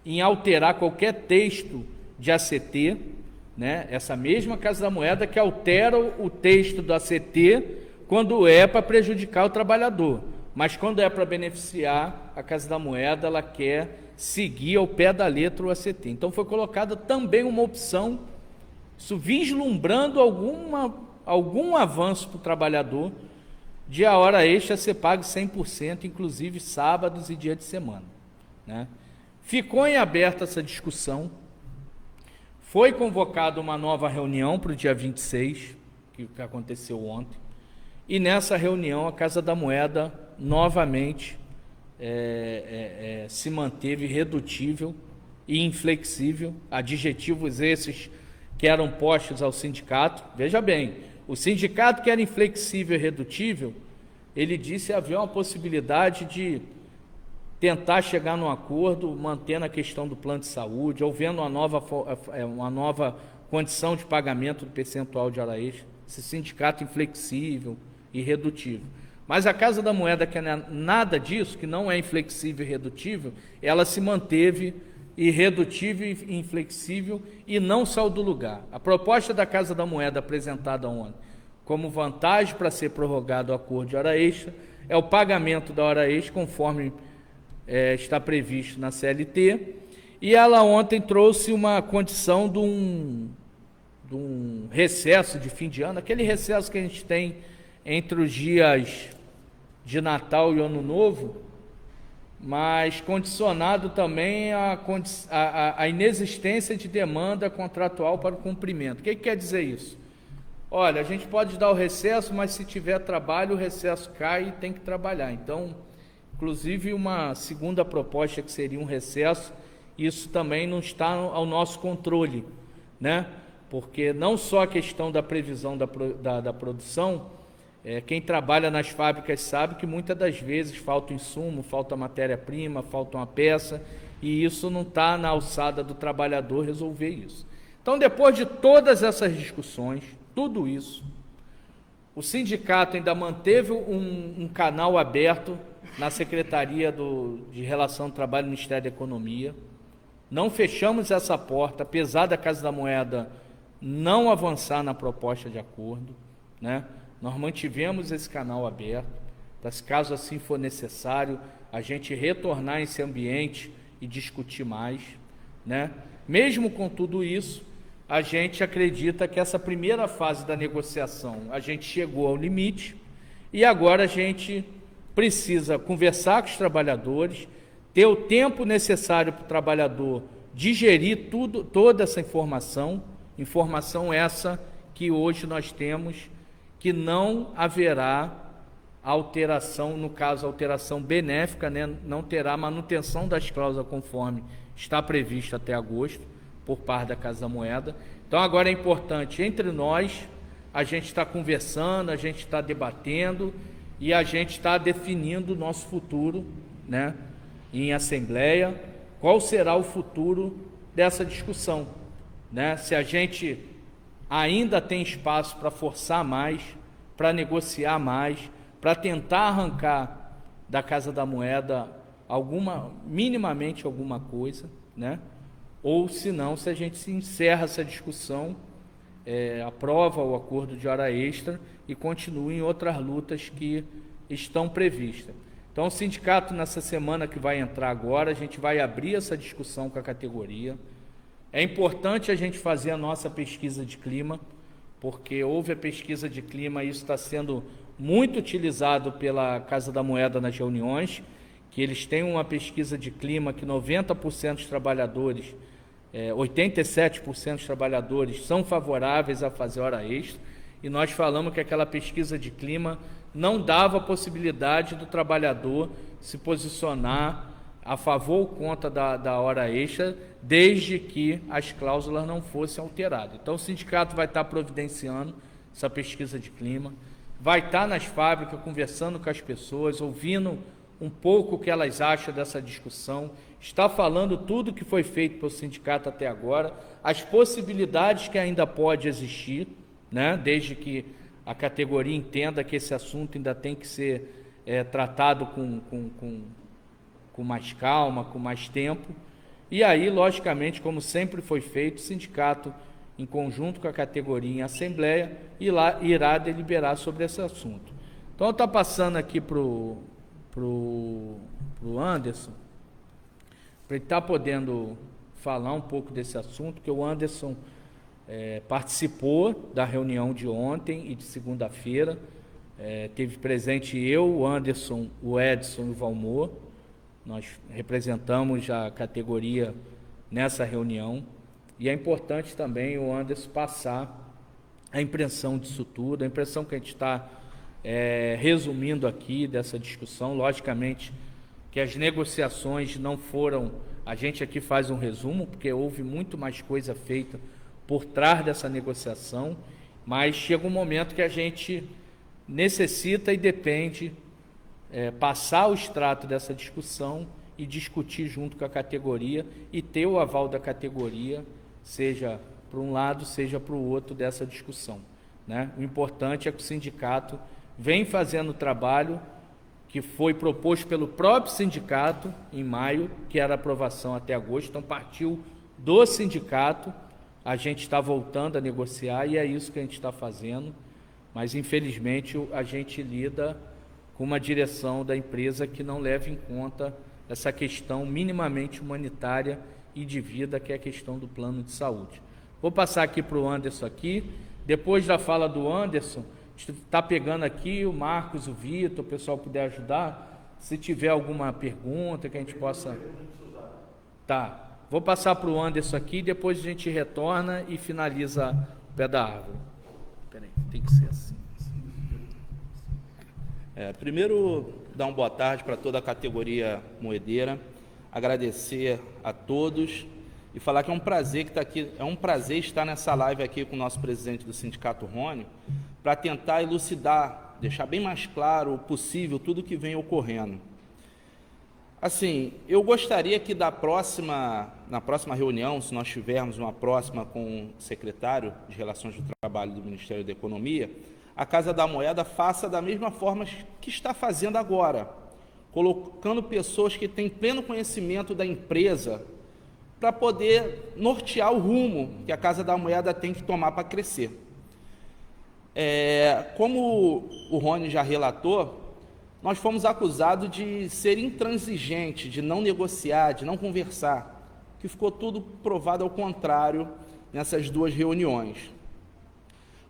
em alterar qualquer texto de ACT, né? Essa mesma Casa da Moeda que altera o texto do ACT quando é para prejudicar o trabalhador, mas quando é para beneficiar, a Casa da Moeda ela quer seguir ao pé da letra o ACT. Então foi colocada também uma opção, isso vislumbrando algum avanço para o trabalhador, de a hora extra ser pago 100%, inclusive sábados e dia de semana, né? Ficou em aberta essa discussão, foi convocada uma nova reunião para o dia 26, que aconteceu ontem, e nessa reunião a Casa da Moeda novamente se manteve redutível e inflexível, adjetivos esses que eram postos ao sindicato. Veja bem, o sindicato que era inflexível e redutível, ele disse haver uma possibilidade de tentar chegar num acordo, mantendo a questão do plano de saúde, ou vendo uma nova condição de pagamento do percentual de hora extra, esse sindicato inflexível e redutível. Mas a Casa da Moeda, que não é nada disso, que não é inflexível e redutível, ela se manteve irredutível e inflexível e não saiu do lugar. A proposta da Casa da Moeda apresentada ontem como vantagem para ser prorrogado o acordo de hora extra é o pagamento da hora extra conforme está previsto na CLT, e ela ontem trouxe uma condição de um recesso de fim de ano, aquele recesso que a gente tem entre os dias de Natal e Ano Novo, mas condicionado também à inexistência de demanda contratual para o cumprimento. O que quer dizer isso? Olha, a gente pode dar o recesso, mas se tiver trabalho, o recesso cai e tem que trabalhar. Então, inclusive uma segunda proposta que seria um recesso, isso também não está ao nosso controle, né? Porque não só a questão da previsão da produção, quem trabalha nas fábricas sabe que muitas das vezes falta insumo, falta matéria-prima, falta uma peça, e isso não está na alçada do trabalhador resolver isso. Então, depois de todas essas discussões, tudo isso, o sindicato ainda manteve um canal aberto na Secretaria de Relação do Trabalho do Ministério da Economia. Não fechamos essa porta, apesar da Casa da Moeda não avançar na proposta de acordo, né? Nós mantivemos esse canal aberto, para se caso assim for necessário, a gente retornar nesse ambiente e discutir mais, né? Mesmo com tudo isso, a gente acredita que essa primeira fase da negociação, a gente chegou ao limite, e agora a gente precisa conversar com os trabalhadores, ter o tempo necessário para o trabalhador digerir toda essa informação essa que hoje nós temos, que não haverá alteração, no caso alteração benéfica, né? Não terá manutenção das cláusulas conforme está previsto até agosto, por parte da Casa da Moeda. Então agora é importante, entre nós, a gente está conversando, a gente está debatendo e a gente está definindo o nosso futuro, né, em assembleia, qual será o futuro dessa discussão, né? Se a gente ainda tem espaço para forçar mais, para negociar mais, para tentar arrancar da Casa da Moeda minimamente alguma coisa, né? Ou se não, se a gente se encerra essa discussão, aprova o acordo de hora extra e continua em outras lutas que estão previstas. Então, o sindicato, nessa semana que vai entrar agora, a gente vai abrir essa discussão com a categoria. É importante a gente fazer a nossa pesquisa de clima, porque houve a pesquisa de clima e isso está sendo muito utilizado pela Casa da Moeda nas reuniões, que eles têm uma pesquisa de clima que 90% dos trabalhadores, 87% dos trabalhadores são favoráveis a fazer hora extra, e nós falamos que aquela pesquisa de clima não dava possibilidade do trabalhador se posicionar a favor ou contra da hora extra, desde que as cláusulas não fossem alteradas. Então, o sindicato vai estar providenciando essa pesquisa de clima, vai estar nas fábricas conversando com as pessoas, ouvindo um pouco o que elas acham dessa discussão, está falando tudo que foi feito pelo sindicato até agora, as possibilidades que ainda pode existir, né, desde que a categoria entenda que esse assunto ainda tem que ser tratado com mais calma, com mais tempo. E aí, logicamente, como sempre foi feito, o sindicato em conjunto com a categoria em assembleia, e lá irá deliberar sobre esse assunto. Então, está passando aqui para o Anderson, para ele estar podendo falar um pouco desse assunto, que o Anderson participou da reunião de ontem e de segunda-feira. Teve presente eu, o Anderson, o Edson e o Valmor. Nós representamos a categoria nessa reunião. E é importante também o Anderson passar a impressão disso tudo, a impressão que a gente está resumindo aqui dessa discussão. Logicamente que as negociações não foram... A gente aqui faz um resumo, porque houve muito mais coisa feita por trás dessa negociação, mas chega um momento que a gente necessita e depende passar o extrato dessa discussão e discutir junto com a categoria e ter o aval da categoria, seja para um lado, seja para o outro dessa discussão, né? O importante é que o sindicato vem fazendo o trabalho que foi proposto pelo próprio sindicato em maio, que era aprovação até agosto, então partiu do sindicato. A gente está voltando a negociar e é isso que a gente está fazendo, mas infelizmente a gente lida com uma direção da empresa que não leva em conta essa questão minimamente humanitária e de vida, que é a questão do plano de saúde. Vou passar aqui para o Anderson aqui, depois da fala do Anderson, está pegando aqui o Marcos, o Vitor, o pessoal puder ajudar, se tiver alguma pergunta que a gente possa... Tá. Vou passar para o Anderson aqui, depois a gente retorna e finaliza o pé da árvore. Peraí, tem que ser assim. Primeiro, dar uma boa tarde para toda a categoria moedeira, agradecer a todos e falar que é um prazer que tá aqui, é um prazer estar nessa live aqui com o nosso presidente do Sindicato Rony, para tentar elucidar, deixar bem mais claro possível tudo que vem ocorrendo. Assim, eu gostaria que na próxima reunião, se nós tivermos uma próxima com o secretário de Relações do Trabalho do Ministério da Economia, a Casa da Moeda faça da mesma forma que está fazendo agora, colocando pessoas que têm pleno conhecimento da empresa para poder nortear o rumo que a Casa da Moeda tem que tomar para crescer. Como o Rony já relatou, nós fomos acusados de ser intransigente, de não negociar, de não conversar, que ficou tudo provado ao contrário nessas duas reuniões.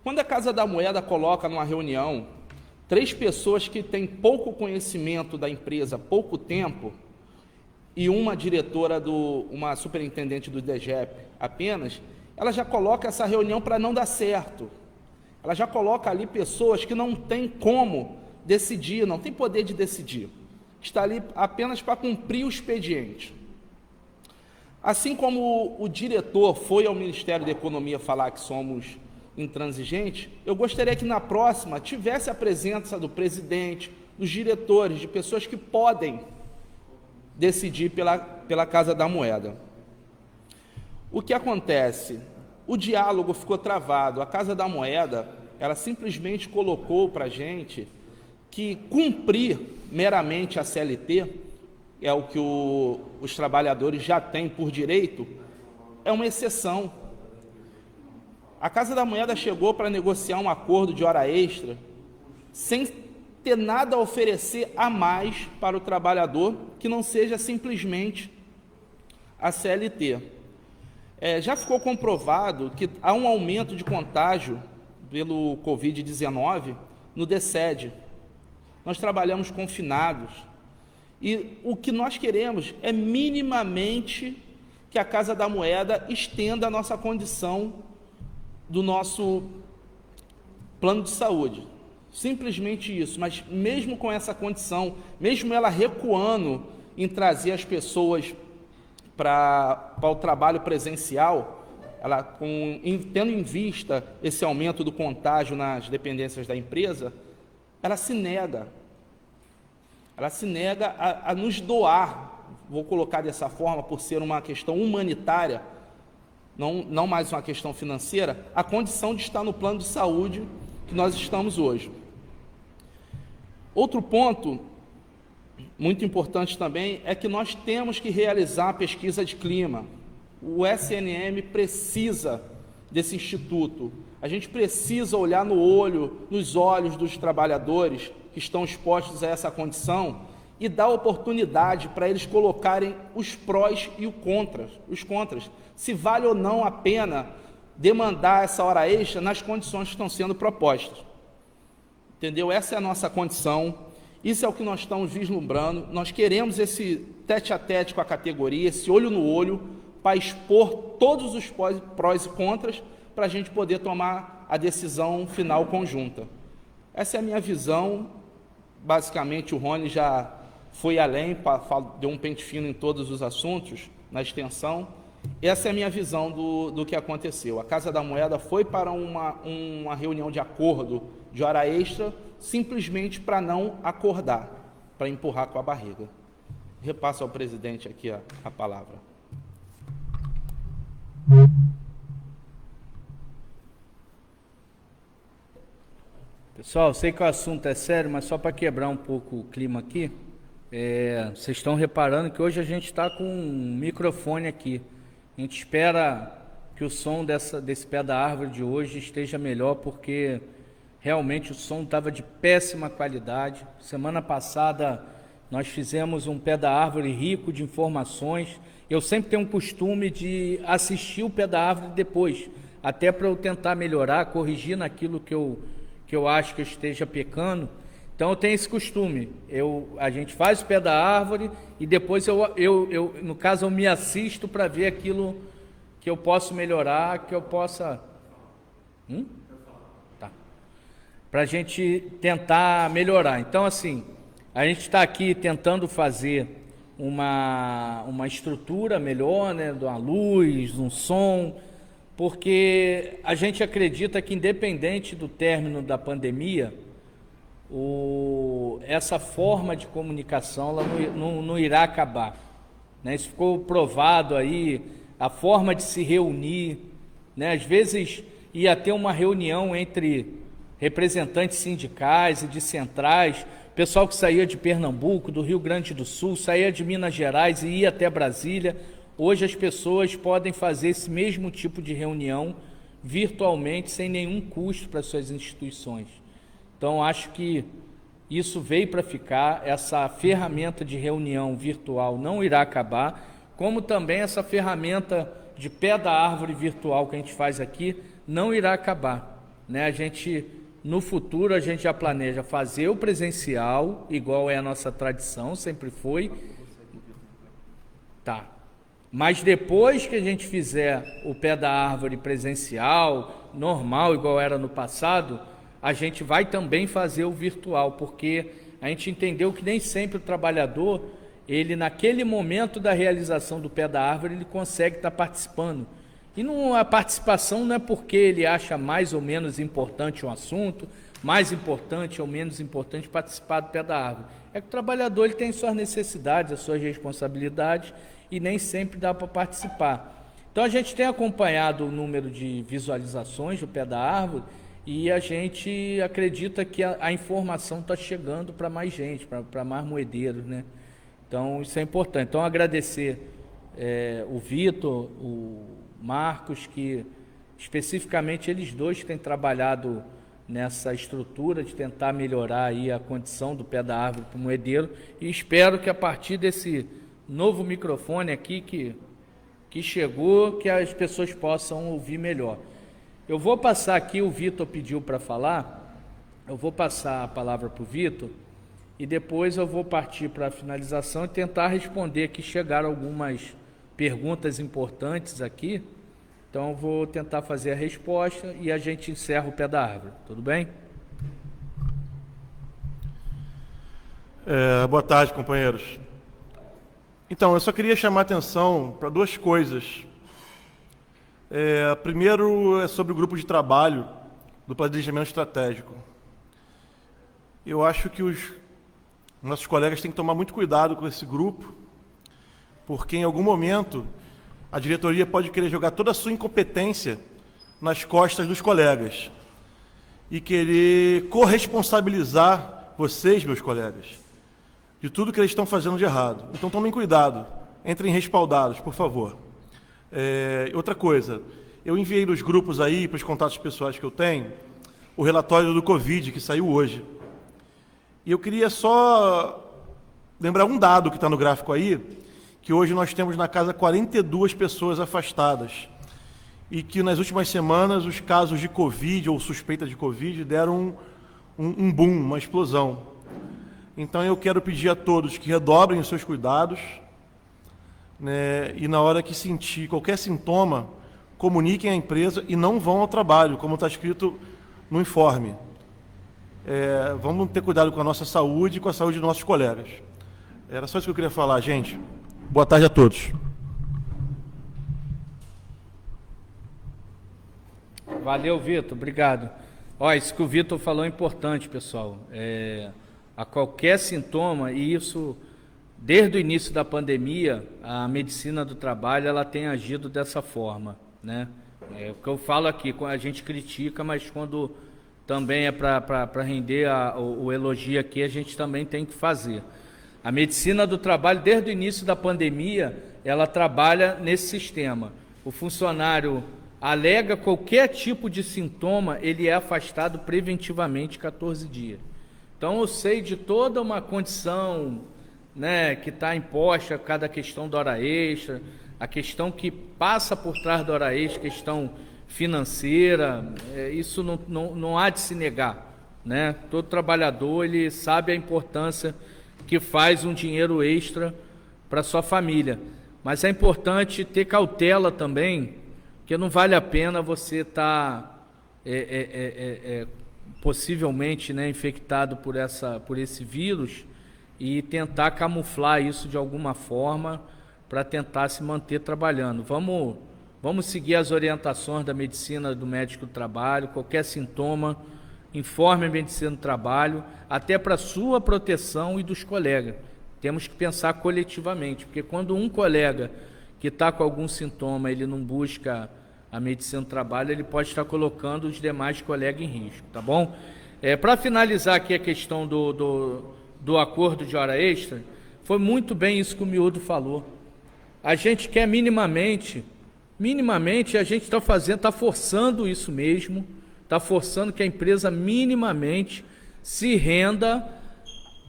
Quando a Casa da Moeda coloca numa reunião 3 pessoas que têm pouco conhecimento da empresa, pouco tempo, e uma diretora, uma superintendente do DGEP apenas, ela já coloca essa reunião para não dar certo. Ela já coloca ali pessoas que não têm como decidir, não tem poder de decidir. Está ali apenas para cumprir o expediente. Assim como o diretor foi ao Ministério da Economia falar que somos intransigentes, eu gostaria que na próxima tivesse a presença do presidente, dos diretores, de pessoas que podem decidir pela Casa da Moeda. O que acontece? O diálogo ficou travado. A Casa da Moeda, ela simplesmente colocou para a gente que cumprir meramente a CLT, é o que os trabalhadores já têm por direito, é uma exceção. A Casa da Moeda chegou para negociar um acordo de hora extra sem ter nada a oferecer a mais para o trabalhador que não seja simplesmente a CLT. Já ficou comprovado que há um aumento de contágio pelo Covid-19 no DSED. Nós trabalhamos confinados e o que nós queremos é minimamente que a Casa da Moeda estenda a nossa condição do nosso plano de saúde. Simplesmente isso, mas mesmo com essa condição, mesmo ela recuando em trazer as pessoas para o trabalho presencial, ela tendo em vista esse aumento do contágio nas dependências da empresa, ela se nega a nos doar, vou colocar dessa forma por ser uma questão humanitária, não mais uma questão financeira, a condição de estar no plano de saúde que nós estamos hoje. Outro ponto muito importante também é que nós temos que realizar a pesquisa de clima. O SNM precisa desse instituto. A gente precisa olhar nos olhos dos trabalhadores que estão expostos a essa condição e dar oportunidade para eles colocarem os prós e os contras. Se vale ou não a pena demandar essa hora extra nas condições que estão sendo propostas. Entendeu? Essa é a nossa condição, isso é o que nós estamos vislumbrando. Nós queremos esse tete-a-tete com a categoria, esse olho no olho, para expor todos os prós e contras, para a gente poder tomar a decisão final conjunta. Essa é a minha visão. Basicamente, o Rony já foi além, deu um pente fino em todos os assuntos, na extensão. Essa é a minha visão do que aconteceu. A Casa da Moeda foi para uma reunião de acordo de hora extra, simplesmente para não acordar, para empurrar com a barriga. Repasso ao presidente aqui a palavra. Pessoal, sei que o assunto é sério, mas só para quebrar um pouco o clima aqui, vocês estão reparando que hoje a gente está com um microfone aqui. A gente espera que o som desse pé da árvore de hoje esteja melhor, porque realmente o som estava de péssima qualidade. Semana passada nós fizemos um pé da árvore rico de informações. Eu sempre tenho um costume de assistir o pé da árvore depois, até para eu tentar melhorar, corrigir naquilo que eu acho que eu esteja pecando. Então eu tenho esse costume, a gente faz o pé da árvore e depois no caso eu me assisto para ver aquilo que eu posso melhorar, que eu possa... Tá. Para a gente tentar melhorar. Então assim, a gente está aqui tentando fazer uma estrutura melhor, né, de uma luz, um som, porque a gente acredita que independente do término da pandemia, essa forma de comunicação ela não irá acabar, né? Isso ficou provado aí, a forma de se reunir, né? Às vezes ia ter uma reunião entre representantes sindicais e de centrais, pessoal que saía de Pernambuco, do Rio Grande do Sul, saía de Minas Gerais e ia até Brasília. Hoje as pessoas podem fazer esse mesmo tipo de reunião virtualmente, sem nenhum custo para suas instituições. Então, acho que isso veio para ficar, essa ferramenta de reunião virtual não irá acabar, como também essa ferramenta de pé da árvore virtual que a gente faz aqui não irá acabar, né? No futuro, a gente já planeja fazer o presencial, igual é a nossa tradição, sempre foi. Tá. Mas depois que a gente fizer o pé da árvore presencial, normal, igual era no passado, a gente vai também fazer o virtual, porque a gente entendeu que nem sempre o trabalhador, ele naquele momento da realização do pé da árvore, ele consegue estar participando. E a participação não é porque ele acha mais ou menos importante um assunto, mais importante ou menos importante participar do pé da árvore. É que o trabalhador ele tem suas necessidades, as suas responsabilidades, e nem sempre dá para participar. Então a gente tem acompanhado o número de visualizações do pé da árvore, e a gente acredita que a informação está chegando para mais gente, para mais moedeiros, né? Então, isso é importante. Então, agradecer o Vitor, o Marcos, que especificamente eles dois têm trabalhado nessa estrutura de tentar melhorar aí a condição do pé da árvore para o moedeiro, e espero que a partir desse novo microfone aqui que chegou, que as pessoas possam ouvir melhor. Eu vou passar aqui, o Vitor pediu para falar, eu vou passar a palavra para o Vitor e depois eu vou partir para a finalização e tentar responder, que chegaram algumas perguntas importantes aqui, então eu vou tentar fazer a resposta e a gente encerra o pé da árvore, tudo bem? Boa tarde, companheiros. Então, eu só queria chamar a atenção para duas coisas. Primeiro é sobre o grupo de trabalho do planejamento estratégico. Eu acho que os nossos colegas têm que tomar muito cuidado com esse grupo, porque em algum momento a diretoria pode querer jogar toda a sua incompetência nas costas dos colegas e querer corresponsabilizar vocês, meus colegas, de tudo que eles estão fazendo de errado. Então tomem cuidado, entrem respaldados, por favor. Outra coisa, Eu enviei nos grupos aí, para os contatos pessoais que eu tenho, o relatório do Covid, que saiu hoje. E eu queria só lembrar um dado que está no gráfico aí, que hoje nós temos na casa 42 pessoas afastadas. E que nas últimas semanas os casos de Covid ou suspeita de Covid deram um boom, uma explosão. Então eu quero pedir a todos que redobrem os seus cuidados, né, e na hora que sentir qualquer sintoma, comuniquem à empresa e não vão ao trabalho, como está escrito no informe. Vamos ter cuidado com a nossa saúde e com a saúde dos nossos colegas. Era só isso que eu queria falar, gente. Boa tarde a todos. Valeu, Vitor. Obrigado. Ó, isso que o Vitor falou é importante, pessoal. A qualquer sintoma, e isso, desde o início da pandemia, a medicina do trabalho ela tem agido dessa forma, né? O que eu falo aqui, a gente critica, mas quando também é para render o elogio aqui, a gente também tem que fazer. A medicina do trabalho, desde o início da pandemia, ela trabalha nesse sistema. O funcionário alega qualquer tipo de sintoma, ele é afastado preventivamente 14 dias. Então, eu sei de toda uma condição, né, que está imposta a cada questão da hora extra, a questão que passa por trás da hora extra, questão financeira, isso não há de se negar, né? Todo trabalhador, ele sabe a importância que faz um dinheiro extra para sua família. Mas é importante ter cautela também, porque não vale a pena você estar possivelmente, né, infectado por esse vírus e tentar camuflar isso de alguma forma para tentar se manter trabalhando. Vamos seguir as orientações da medicina do médico do trabalho. Qualquer sintoma, informe a medicina do trabalho, até para sua proteção e dos colegas. Temos que pensar coletivamente, porque quando um colega que está com algum sintoma, ele não busca a medicina do trabalho, ele pode estar colocando os demais colegas em risco, tá bom? Para finalizar aqui a questão do acordo de hora extra, foi muito bem isso que o Miúdo falou. A gente quer minimamente a gente está forçando isso mesmo, está forçando que a empresa minimamente se renda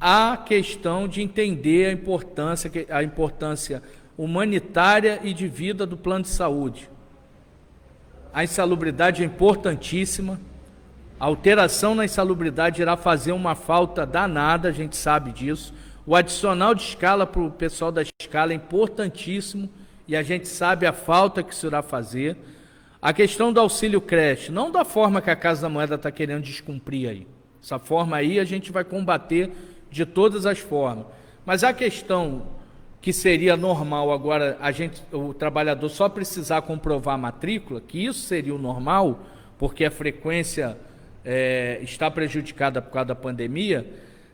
à questão de entender a importância humanitária e de vida do plano de saúde. A insalubridade é importantíssima, a alteração na insalubridade irá fazer uma falta danada, a gente sabe disso. O adicional de escala para o pessoal da escala é importantíssimo e a gente sabe a falta que isso irá fazer. A questão do auxílio creche, não da forma que a Casa da Moeda está querendo descumprir aí. Essa forma aí a gente vai combater de todas as formas. Mas a questão que seria normal agora, o trabalhador só precisar comprovar a matrícula, que isso seria o normal, porque a frequência está prejudicada por causa da pandemia.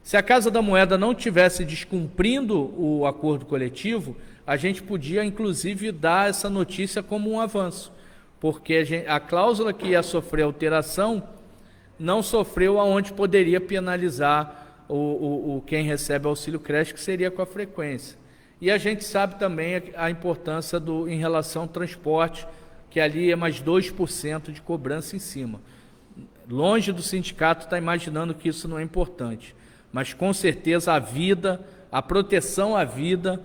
Se a Casa da Moeda não tivesse descumprindo o acordo coletivo, a gente podia, inclusive, dar essa notícia como um avanço, porque a cláusula que ia sofrer alteração não sofreu aonde poderia penalizar quem recebe auxílio creche, que seria com a frequência. E a gente sabe também a importância em relação ao transporte, que ali é mais 2% de cobrança em cima. Longe do sindicato estar imaginando que isso não é importante, mas com certeza a vida, a proteção à vida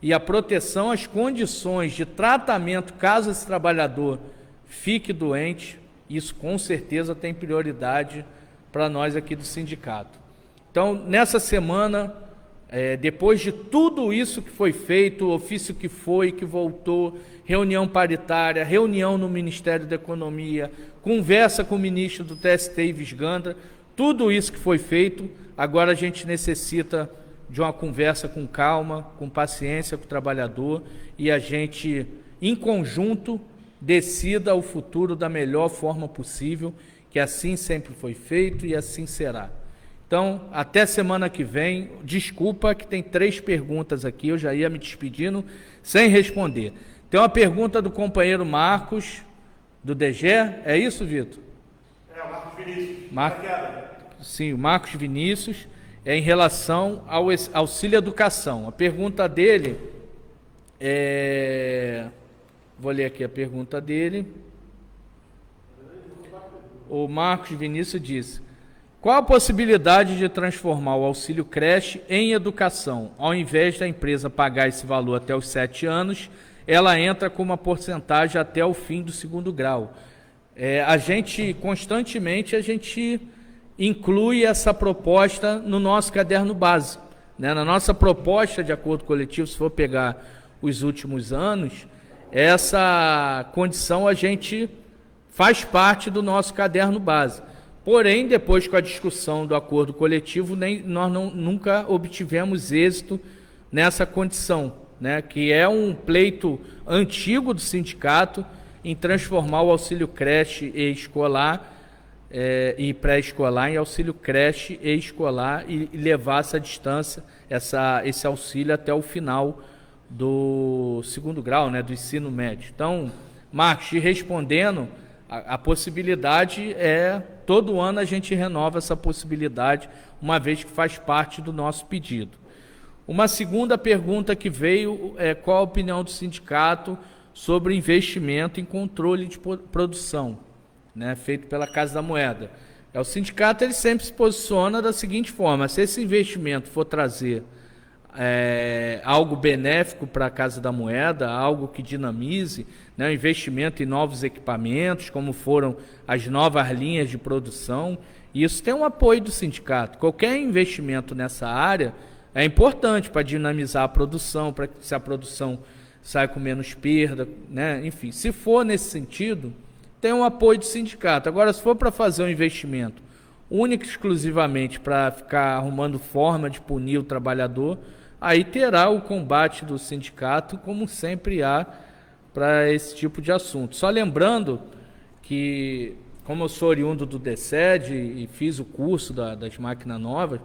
e a proteção às condições de tratamento, caso esse trabalhador fique doente, isso com certeza tem prioridade para nós aqui do sindicato. Então, nessa semana, depois de tudo isso que foi feito, o ofício que foi, que voltou, reunião paritária, reunião no Ministério da Economia, conversa com o ministro do TST, Ives Gandra, tudo isso que foi feito, agora a gente necessita de uma conversa com calma, com paciência com o trabalhador e a gente, em conjunto, decida o futuro da melhor forma possível, que assim sempre foi feito e assim será. Então, até semana que vem. Desculpa que tem 3 perguntas aqui, eu já ia me despedindo sem responder. Tem uma pergunta do companheiro Marcos, do DG, é isso, Vitor? O Marcos Vinícius. Sim, o Marcos Vinícius, em relação ao auxílio educação. A pergunta dele vou ler aqui a pergunta dele. o Marcos Vinícius disse: qual a possibilidade de transformar o auxílio creche em educação? Ao invés da empresa pagar esse valor até os 7 anos, ela entra com uma porcentagem até o fim do 2º grau. Constantemente, a gente inclui essa proposta no nosso caderno base, né? Na nossa proposta de acordo coletivo, se for pegar os últimos anos, essa condição a gente faz parte do nosso caderno base. Porém, depois com a discussão do acordo coletivo, nós nunca obtivemos êxito nessa condição, né? Que é um pleito antigo do sindicato em transformar o auxílio creche e escolar e pré-escolar em auxílio creche e escolar e levar essa distância, esse auxílio até o final do 2º grau, né, do ensino médio. Então, Marcos, te respondendo, a possibilidade todo ano a gente renova essa possibilidade, uma vez que faz parte do nosso pedido. Uma segunda pergunta que veio é qual a opinião do sindicato sobre investimento em controle de produção, né, feito pela Casa da Moeda. O sindicato ele sempre se posiciona da seguinte forma: se esse investimento for trazer algo benéfico para a Casa da Moeda, algo que dinamize, né, o investimento em novos equipamentos, como foram as novas linhas de produção, isso tem um apoio do sindicato. Qualquer investimento nessa área é importante para dinamizar a produção, para que se a produção saia com menos perda, né? Enfim, se for nesse sentido, tem um apoio do sindicato. Agora, se for para fazer um investimento único e exclusivamente para ficar arrumando forma de punir o trabalhador, aí terá o combate do sindicato, como sempre há para esse tipo de assunto. Só lembrando que, como eu sou oriundo do DECED e fiz o curso das máquinas novas,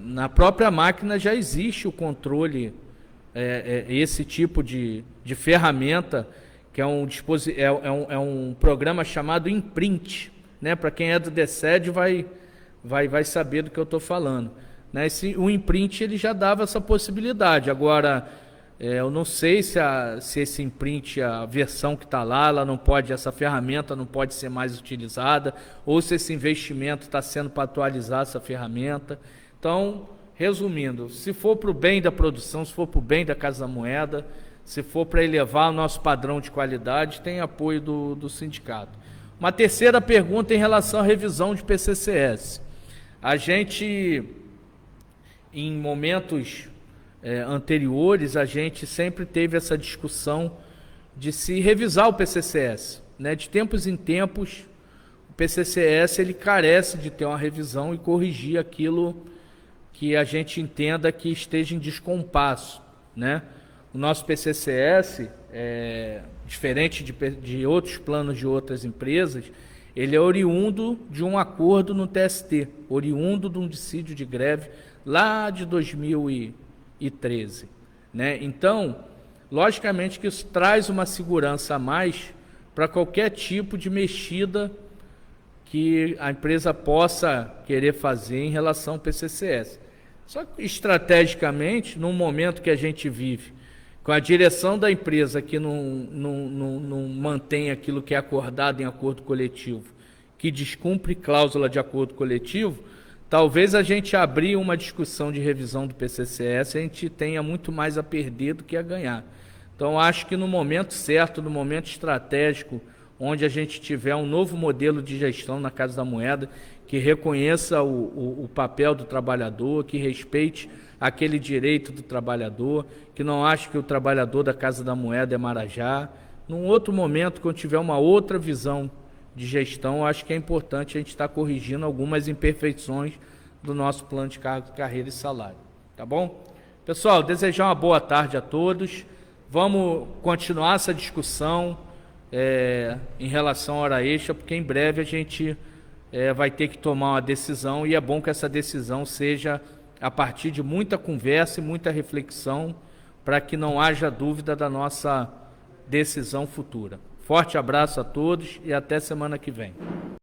na própria máquina já existe o controle, esse tipo de ferramenta, que é um programa chamado Imprint, né? Para quem é do DECED vai saber do que eu estou falando, né? O Imprint ele já dava essa possibilidade. Agora, eu não sei se esse Imprint, a versão que está lá, essa ferramenta não pode ser mais utilizada, ou se esse investimento está sendo para atualizar essa ferramenta. Então, resumindo, se for para o bem da produção, se for para o bem da Casa da Moeda, se for para elevar o nosso padrão de qualidade, tem apoio do sindicato. Uma terceira pergunta em relação à revisão de PCCS. A gente, em momentos anteriores, a gente sempre teve essa discussão de se revisar o PCCS, né? De tempos em tempos, o PCCS ele carece de ter uma revisão e corrigir aquilo que a gente entenda que esteja em descompasso, né? O nosso PCCS, diferente de outros planos de outras empresas, ele é oriundo de um acordo no TST, oriundo de um dissídio de greve lá de 2013, né? Então, logicamente que isso traz uma segurança a mais para qualquer tipo de mexida que a empresa possa querer fazer em relação ao PCCS. Só que, estrategicamente, no momento que a gente vive, com a direção da empresa que não mantém aquilo que é acordado em acordo coletivo, que descumpre cláusula de acordo coletivo, talvez a gente abrir uma discussão de revisão do PCCS, a gente tenha muito mais a perder do que a ganhar. Então, acho que no momento certo, no momento estratégico, onde a gente tiver um novo modelo de gestão na Casa da Moeda, que reconheça o papel do trabalhador, que respeite aquele direito do trabalhador, que não ache que o trabalhador da Casa da Moeda é Marajá. Num outro momento, quando tiver uma outra visão de gestão, acho que é importante a gente estar corrigindo algumas imperfeições do nosso plano de carreira e salário. Tá bom? Pessoal, desejar uma boa tarde a todos. Vamos continuar essa discussão em relação à hora extra, porque em breve a gente vai ter que tomar uma decisão, e é bom que essa decisão seja a partir de muita conversa e muita reflexão, para que não haja dúvida da nossa decisão futura. Forte abraço a todos e até semana que vem.